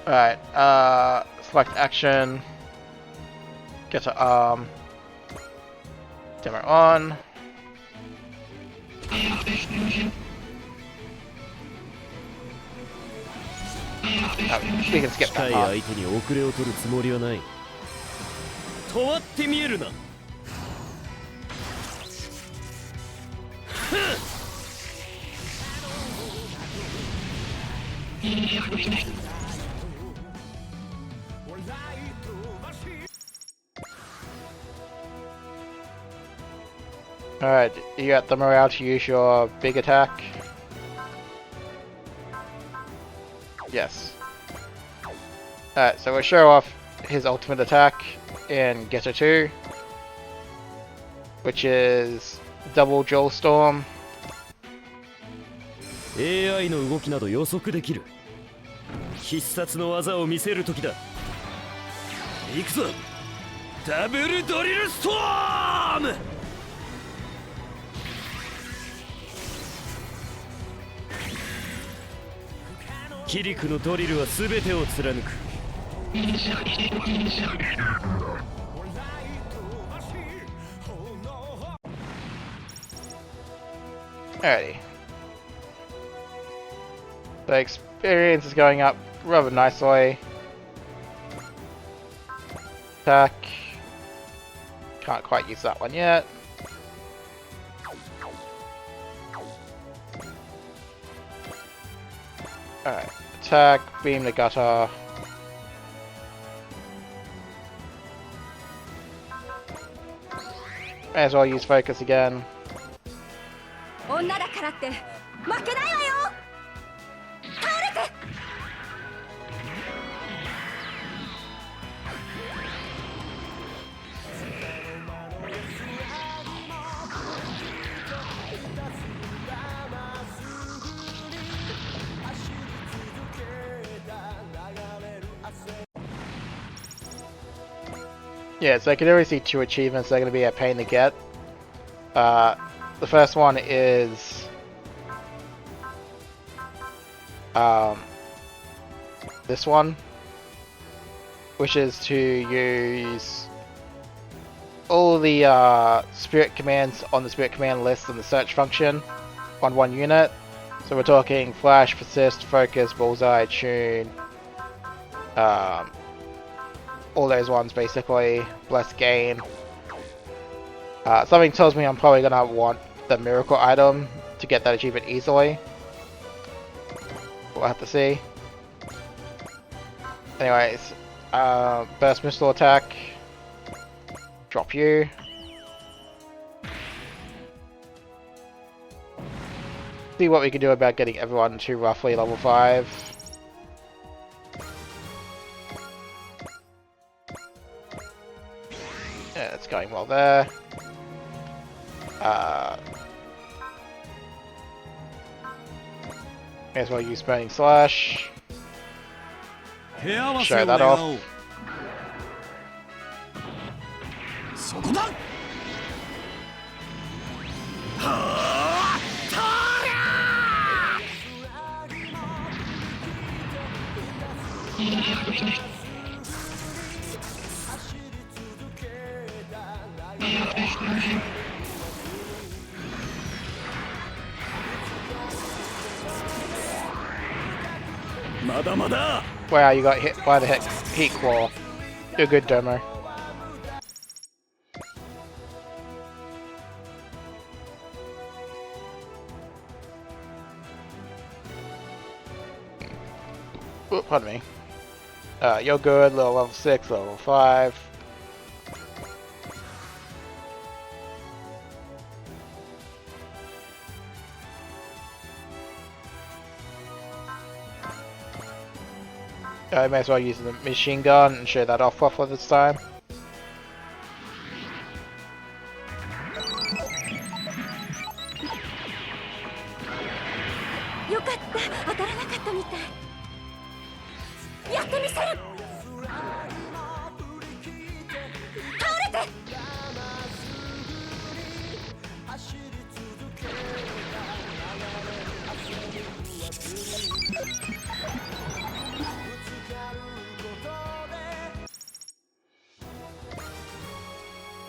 Alright, select action. Get to arm. Demo on. We can skip that part. 相手に遅れを取るつもりはない。止まって見えるな。Alright, you got the morale to use your big attack? Yes. Alright, so we'll show off his ultimate attack in Getter 2, which is Double Joel Storm. AI の動きなど予測できる。必殺の技を見せる時だ。行くぞ。ダブルドリルストーム。キリクのドリルは全てを貫く。Alrighty. The experience is going up rather nicely. Attack. Can't quite use that one yet. Alright. Attack, beam the gutter. May as well use focus again. 女だからって負けないわよ。倒れて。Yeah, so I can already see two achievements that are going to be a pain to get. The first one is this one, which is to use all the spirit commands on the spirit command list in the search function on one unit. So we're talking flash, persist, focus, bullseye, tune, all those ones basically, bless gain. Something tells me I'm probably gonna want the miracle item to get that achievement easily. We'll have to see. Anyways, burst missile attack. Drop you. See what we can do about getting everyone to roughly level 5. Yeah, it's going well there. May as well use Burning Slash. Show that off. そこだ。はあ、まだまだ Wow, you got hit by the heat claw. You're good, Domo. Ooh, pardon me. You're good, level 6, level 5. I may as well use the machine gun and show that off properly this time.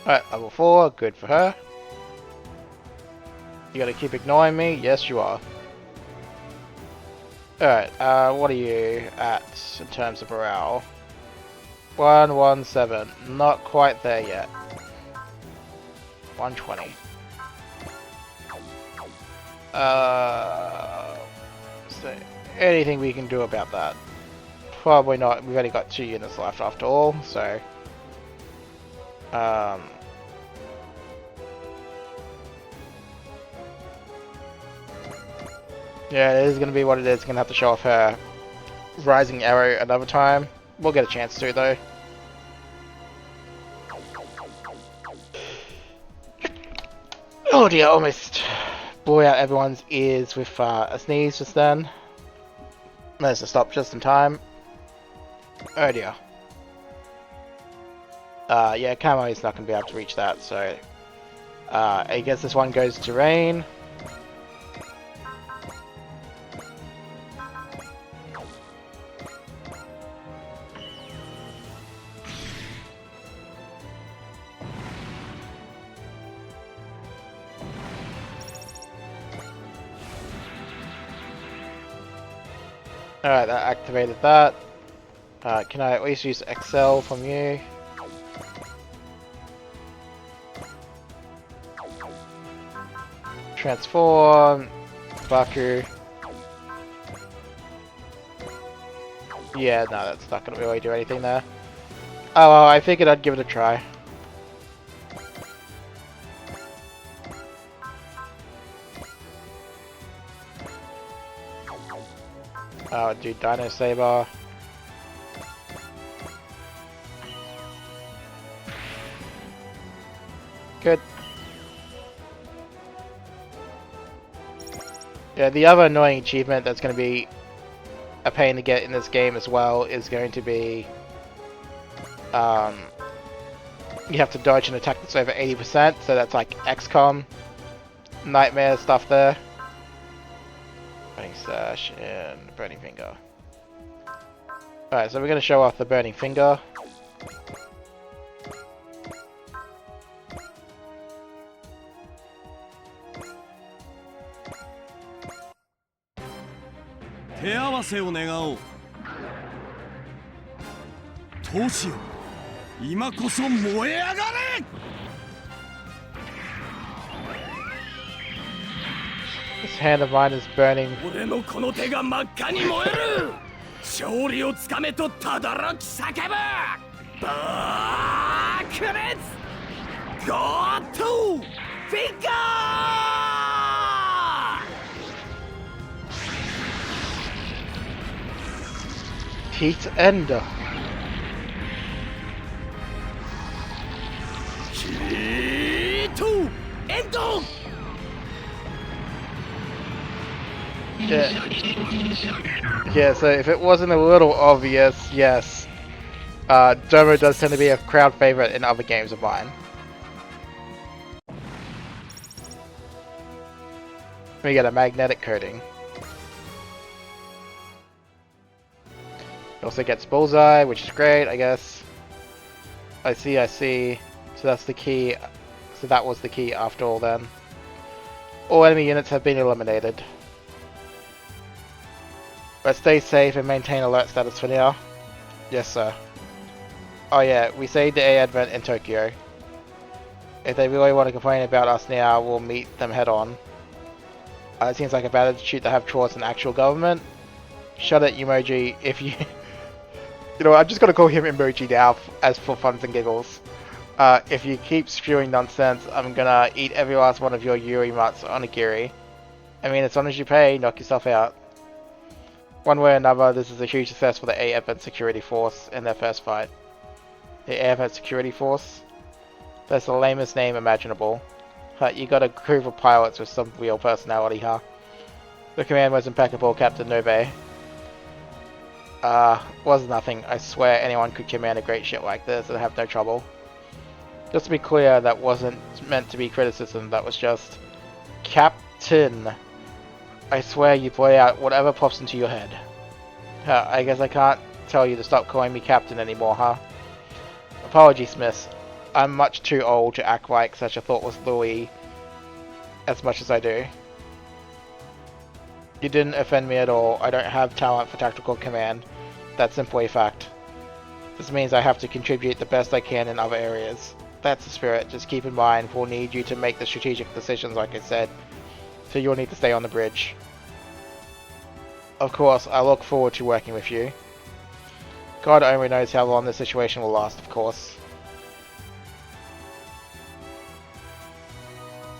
Alright, level 4, good for her. You gotta keep ignoring me? Yes, you are. Alright, what are you at in terms of morale? 117. Not quite there yet. 120. So anything we can do about that? Probably not. We've only got 2 units left after all, so yeah, it is going to be what it is. Going to have to show off her rising arrow another time. We'll get a chance to, though. Oh dear, almost blew out everyone's ears with a sneeze just then. Managed to stop just in time. Oh dear. Yeah, Camo is not going to be able to reach that, so I guess this one goes to rain. Alright, that activated that. Can I at least use Excel from you? Transform, Baku. Yeah, no, that's not gonna really do anything there. Oh well, I figured I'd give it a try. Oh, do Dino Saber. Good. Yeah, the other annoying achievement that's going to be a pain to get in this game as well is going to be you have to dodge an attack that's over 80%, so that's like XCOM nightmare stuff there. Burning Sash and Burning Finger. Alright, so we're going to show off the Burning Finger. This hand of mine is burning. 俺のこの手が真っ赤に燃える勝利をつかめと轟き叫ぶバークレッツゴートフィンガー Heat Ender. ヒートエンド Yeah, so if it wasn't a little obvious, yes, Domo does tend to be a crowd favorite in other games of mine. We get a magnetic coating. It also gets bullseye, which is great, I guess. I see. So that's the key. So that was the key after all then. All enemy units have been eliminated. But stay safe and maintain alert status for now. Yes, sir. Oh yeah, we saved the A advent in Tokyo. If they really want to complain about us now, we'll meet them head on. It seems like a bad attitude to have towards an actual government. Shut it, emoji, if you... You know what, I'm just gonna call him emoji now, as for funs and giggles. If you keep spewing nonsense, I'm gonna eat every last one of your Yuri Mats onigiri. I mean, as long as you pay, knock yourself out. One way or another, this is a huge success for the A Advent Security Force in their first fight. The A Advent Security Force? That's the lamest name imaginable. You got a crew of pilots with some real personality, huh? The command was impeccable, Captain Nove. Was nothing. I swear anyone could command a great ship like this and have no trouble. Just to be clear, that wasn't meant to be criticism, that was just... Captain! I swear you play out whatever pops into your head. I guess I can't tell you to stop calling me Captain anymore, huh? Apologies, miss. I'm much too old to act like such a thoughtless Louis as much as I do. You didn't offend me at all. I don't have talent for tactical command. That's simply a fact. This means I have to contribute the best I can in other areas. That's the spirit. Just keep in mind, we'll need you to make the strategic decisions like I said. So you'll need to stay on the bridge. Of course, I look forward to working with you. God only knows how long this situation will last, of course.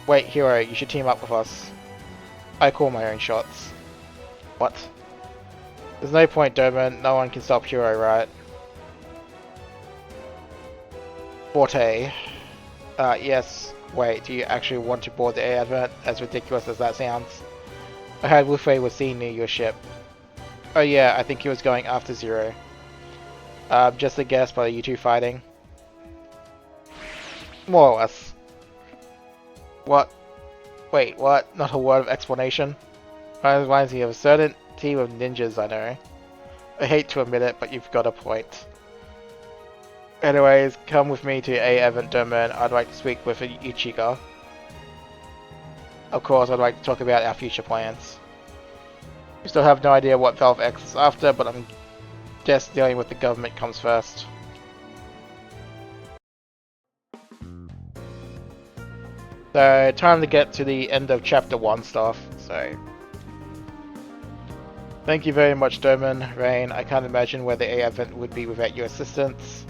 Wait, Hero, you should team up with us. I call my own shots. What? There's no point, Doman. No one can stop Hero, right? Forte. Yes. Wait, do you actually want to board the A Advent? As ridiculous as that sounds. I heard Wufei was seen near your ship. Oh yeah, I think he was going after Zero. Just a guess, but are you two fighting? More or less. What? Wait, what? Not a word of explanation? Reminds me of a certain team of ninjas I know. I hate to admit it, but you've got a point. Anyways, come with me to A Advent Domain. I'd like to speak with Ichigo. Of course, I'd like to talk about our future plans. We still have no idea what Valve X is after, but I'm guess dealing with the government comes first. So, time to get to the end of Chapter 1 stuff, so... Thank you very much, Doman, Rain. I can't imagine where the A Advent would be without your assistance.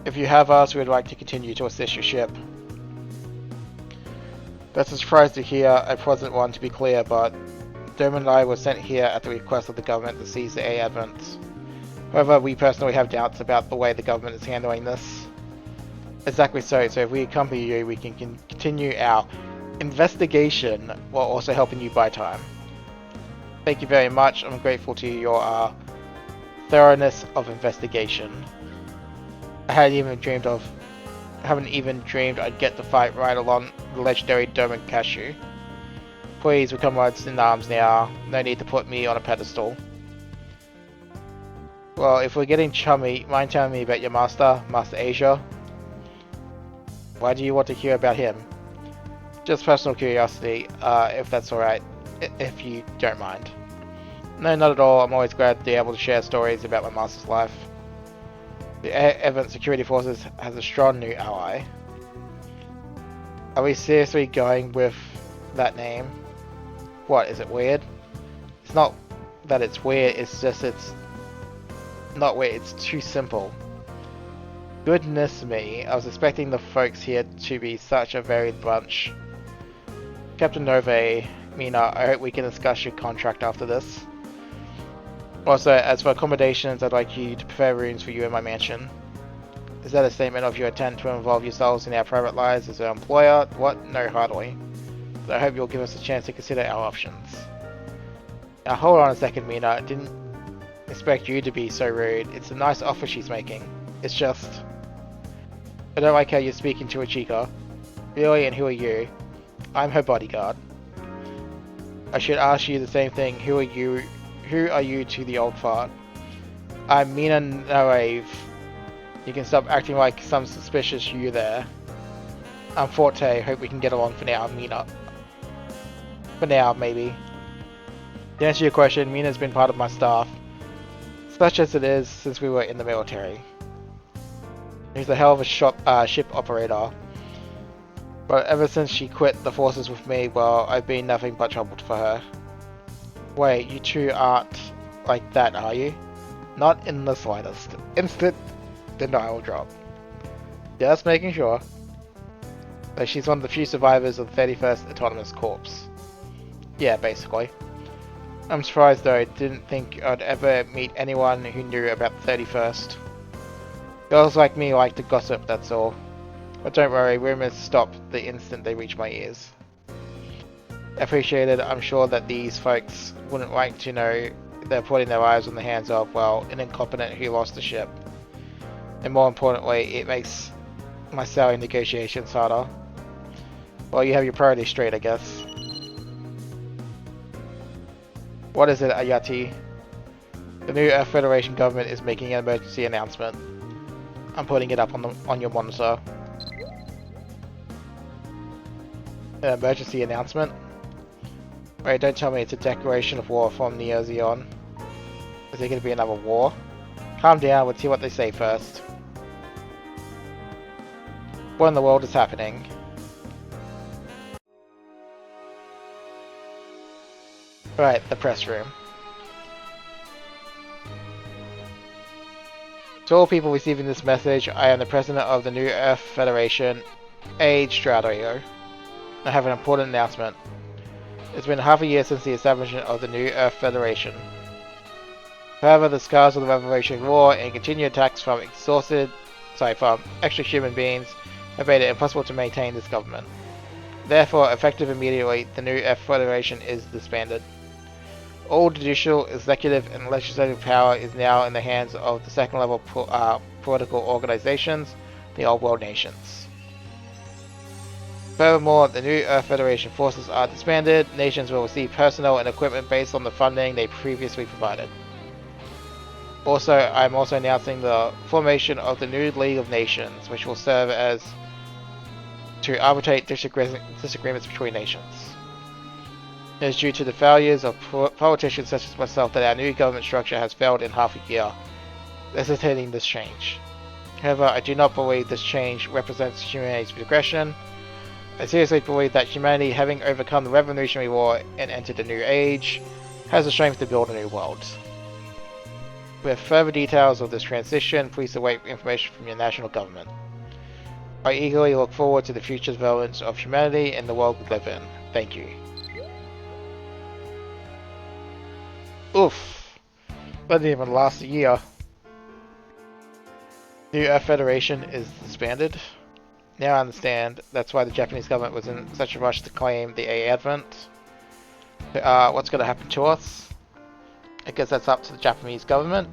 If you have us, we would like to continue to assist your ship. That's a surprise to hear. I wasn't one to be clear, but Doman and I were sent here at the request of the government to seize the A Advent. However, we personally have doubts about the way the government is handling this. Exactly so, so if we accompany you, we can continue our investigation while also helping you buy time. Thank you very much. I'm grateful to your thoroughness of investigation. I haven't even dreamed I'd get to fight right along the legendary Doman Cashew. Please become comrades in arms now. No need to put me on a pedestal. Well, if we're getting chummy, mind telling me about your master, Master Asia? Why do you want to hear about him? Just personal curiosity, if that's alright, if you don't mind. No, not at all. I'm always glad to be able to share stories about my master's life. The Advent Security Forces has a strong new ally. Are we seriously going with that name? What, is it weird? It's not that it's weird, it's just it's not weird, it's too simple. Goodness me, I was expecting the folks here to be such a varied bunch. Captain Nove, Mina, I hope we can discuss your contract after this. Also, as for accommodations, I'd like you to prepare rooms for you in my mansion. Is that a statement of your intent to involve yourselves in our private lives as our employer? What? No, hardly. But I hope you'll give us a chance to consider our options. Now hold on a second, Mina. I didn't expect you to be so rude. It's a nice offer she's making. It's just... I don't like how you're speaking to a chica. Really, and who are you? I'm her bodyguard. I should ask you the same thing. Who are you? Who are you to the old fart? I'm Mina Narave. You can stop acting like some suspicious you there. I'm Forte. Hope we can get along for now, Mina. For now, maybe. To answer your question, Mina's been part of my staff, such as it is since we were in the military. She's a hell of a ship operator, but ever since she quit the forces with me, well, I've been nothing but trouble for her. Wait, you two aren't like that, are you? Not in the slightest. Instant denial drop. Just making sure. Like she's one of the few survivors of the 31st Autonomous Corps. Yeah, basically. I'm surprised though, I didn't think I'd ever meet anyone who knew about the 31st. Girls like me like to gossip, that's all. But don't worry, rumors stop the instant they reach my ears. Appreciated, I'm sure that these folks wouldn't like to know they're putting their lives in the hands of, well, an incompetent who lost the ship. And more importantly, it makes my salary negotiations harder. Well, you have your priorities straight, I guess. What is it, Ayati? The new Earth Federation government is making an emergency announcement. I'm putting it up on your monitor. An emergency announcement? Wait, don't tell me it's a declaration of war from Neo Zeon. Is there going to be another war? Calm down, let's see what they say first. What in the world is happening? Right, the press room. To all people receiving this message, I am the president of the New Earth Federation, Age Stradio. I have an important announcement. It's been half a year since the establishment of the New Earth Federation. However, the scars of the Revolutionary War and continued attacks from extra human beings have made it impossible to maintain this government. Therefore, effective immediately, the New Earth Federation is disbanded. All judicial, executive, and legislative power is now in the hands of the second-level political organizations, the Old World Nations. Furthermore, the New Earth Federation forces are disbanded. Nations will receive personnel and equipment based on the funding they previously provided. Also, I am also announcing the formation of the new League of Nations, which will serve as to arbitrate disagreements between nations. It is due to the failures of politicians such as myself that our new government structure has failed in half a year, necessitating this change. However, I do not believe this change represents humanity's progression. I seriously believe that humanity, having overcome the Revolutionary War and entered a new age, has the strength to build a new world. With further details of this transition, please await information from your national government. I eagerly look forward to the future developments of humanity and the world we live in. Thank you. Oof. That didn't even last a year. New Earth Federation is disbanded. Now I understand. That's why the Japanese government was in such a rush to claim the A Advent. What's going to happen to us? I guess that's up to the Japanese government.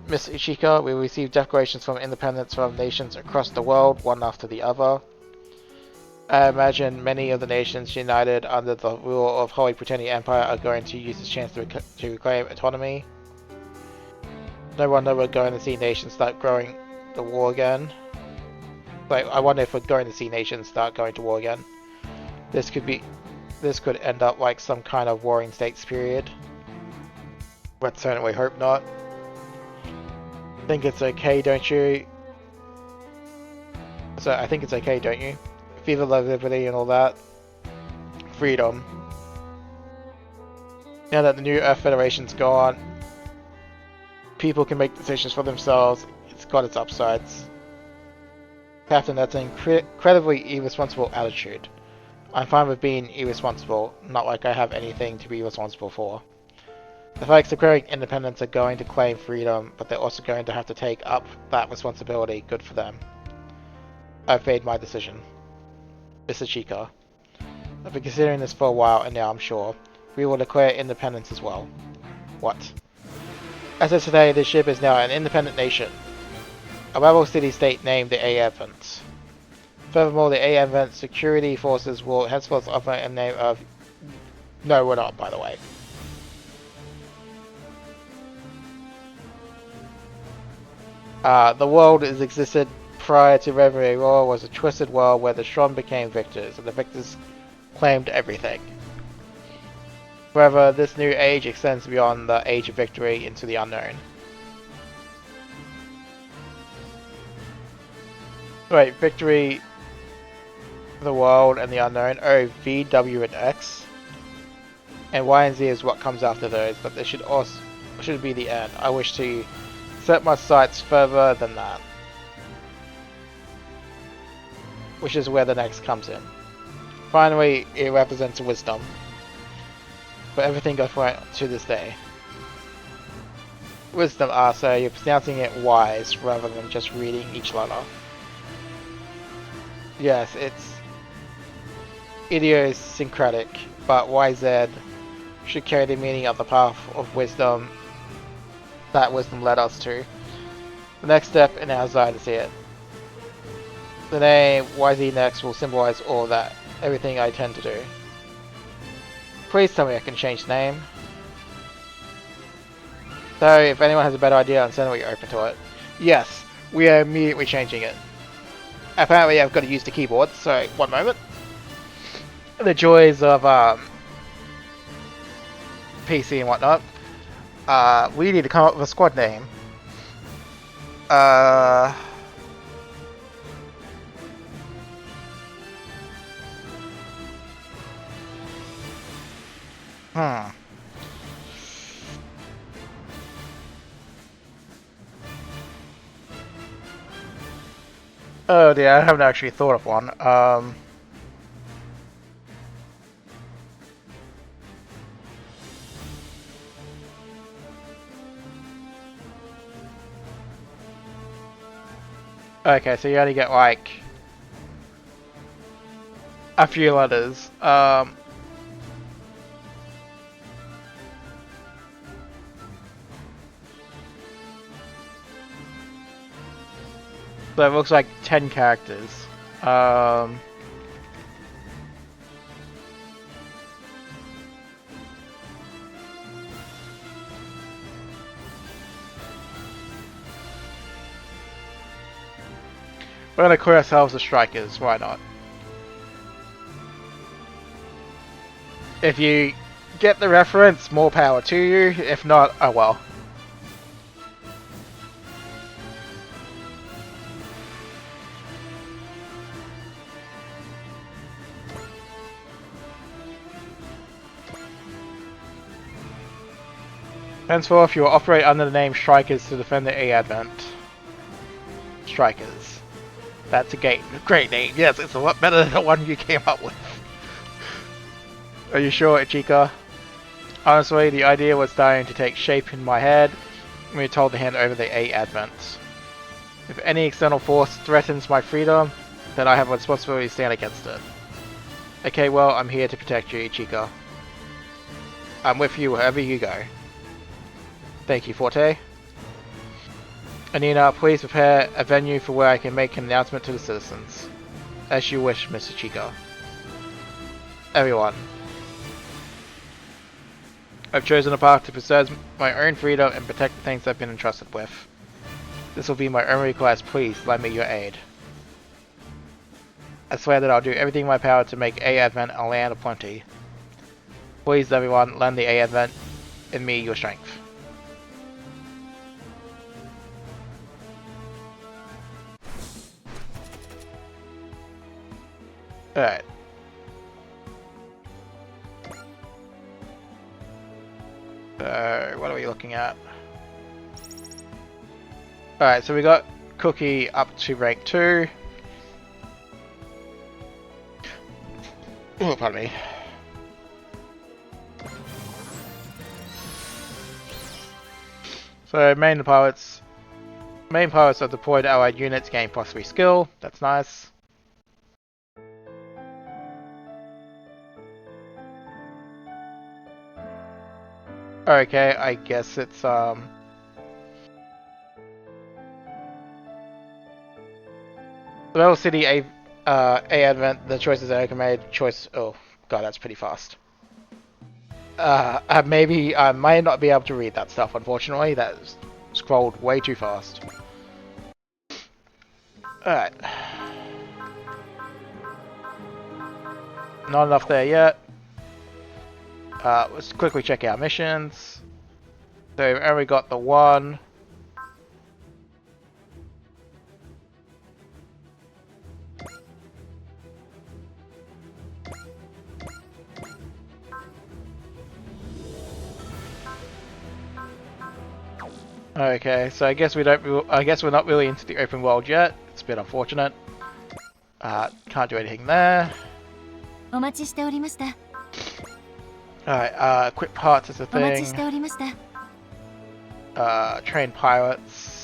Miss Ishika, we received declarations from independence from nations across the world, one after the other. I imagine many of the nations united under the rule of Holy Britannia Empire are going to use this chance to reclaim autonomy. No wonder we're going to see nations start growing the war again. Like, I wonder if we're going to see nations start going to war again. This could end up like some kind of warring states period. But certainly hope not. Think it's okay, don't you? So I think it's okay, don't you? Viva la liberty and all that. Freedom. Now that the new Earth Federation's gone, people can make decisions for themselves. It's got its upsides. Captain, that's an incredibly irresponsible attitude. I'm fine with being irresponsible, not like I have anything to be responsible for. The folks declaring independence are going to claim freedom, but they're also going to have to take up that responsibility. Good for them. I've made my decision. Mr. Chika. I've been considering this for a while, and now I'm sure. We will declare independence as well. What? As of today, this ship is now an independent nation. A rebel city-state named the A Advent. Furthermore, the A Advent security forces will henceforth operate in the name of... No, we're not, by the way. The world as existed prior to Revolutionary War was a twisted world where the strong became victors, and the victors claimed everything. However, this new age extends beyond the age of victory into the unknown. Wait, victory, the world, and the unknown. Oh, V, W, and X. And Y and Z is what comes after those, but this should be the end. I wish to set my sights further than that. Which is where the next comes in. Finally, it represents wisdom. But everything goes right to this day. Wisdom, so you're pronouncing it wise rather than just reading each letter. Yes, it's idiosyncratic, but YZ should carry the meaning of the path of wisdom that wisdom led us to. The next step in our desire to see it. The name YZ next will symbolize all that, everything I tend to do. Please tell me I can change the name. So if anyone has a better idea, I'm certainly open to it. Yes, we are immediately changing it. Apparently I've got to use the keyboard, so one moment. The joys of PC and whatnot. We need to come up with a squad name. Oh dear, I haven't actually thought of one. Okay, so you only get like a few letters. So it looks like 10 characters. We're gonna call ourselves the Strikers, why not? If you get the reference, more power to you. If not, oh well. Henceforth, you will operate under the name Strikers to defend the A-Advent. Strikers. That's a great name. Yes, it's a lot better than the one you came up with. Are you sure, Ichika? Honestly, the idea was starting to take shape in my head when we were told to hand over the A-Advents. If any external force threatens my freedom, then I have a responsibility to stand against it. Okay, well, I'm here to protect you, Ichika. I'm with you wherever you go. Thank you, Forte. Anina, please prepare a venue for where I can make an announcement to the citizens. As you wish, Mr. Chico. Everyone. I've chosen a path to preserve my own freedom and protect the things I've been entrusted with. This will be my only request. Please lend me your aid. I swear that I'll do everything in my power to make A-Advent a land of plenty. Please, everyone, lend the A-Advent and me your strength. Alright. What are we looking at? Alright, so we got Cookie up to rank 2. Oh, pardon me. So main pilots are deployed allied units gain +3 skill. That's nice. Okay, I guess it's the Metal City A-Advent, the choices that I made, oh god, that's pretty fast. Maybe I might not be able to read that stuff, unfortunately. That scrolled way too fast. Alright. Not enough there yet. Let's quickly check our missions. So we've only got the one. Okay, so I guess we're not really into the open world yet. It's a bit unfortunate. Can't do anything there. お待ちしておりました。 Alright, equip parts is a お待ちし thing. ておりました。 Train pilots.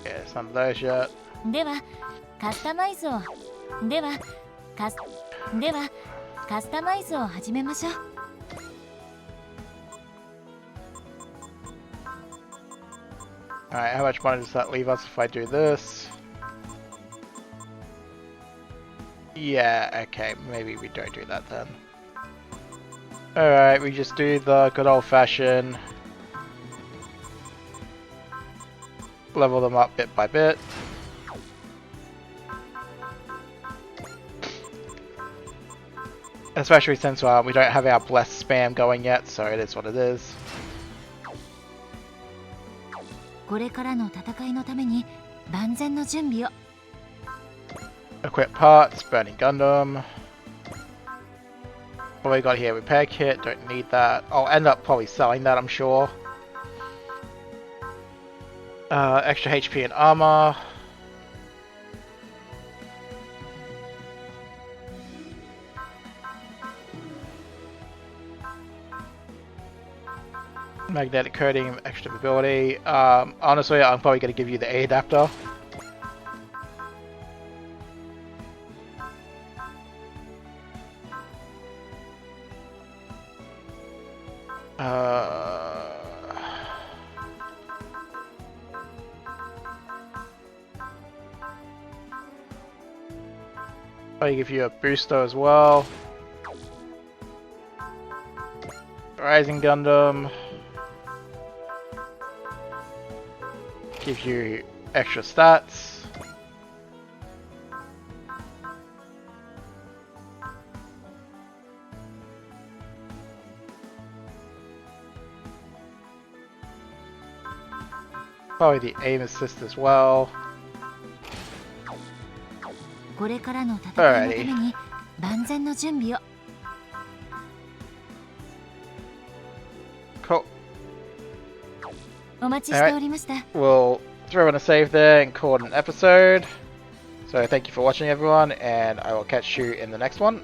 Yeah, it's none of those yet. ではカスタマイズをカスタマイズを始めましょう。 Alright, how much money does that leave us if I do this? Yeah, okay, maybe we don't do that then. Alright, we just do the good old fashioned level them up bit by bit. Especially since we don't have our blessed spam going yet, so it is what it is. これからの戦いのために万全の準備を。 Equip parts, burning Gundam. What we got here? Repair kit, don't need that. I'll end up probably selling that, I'm sure. Extra HP and armor. Magnetic coating, extra mobility. Honestly, I'm probably going to give you the A adapter. I'll give you a booster as well. Rising Gundam. Gives you extra stats. Probably the aim assist as well. これからの戦いのために万全の準備を。 Cool. お待ちしておりました。 We'll throw in a save there and call it an episode. So thank you for watching everyone, and I will catch you in the next one.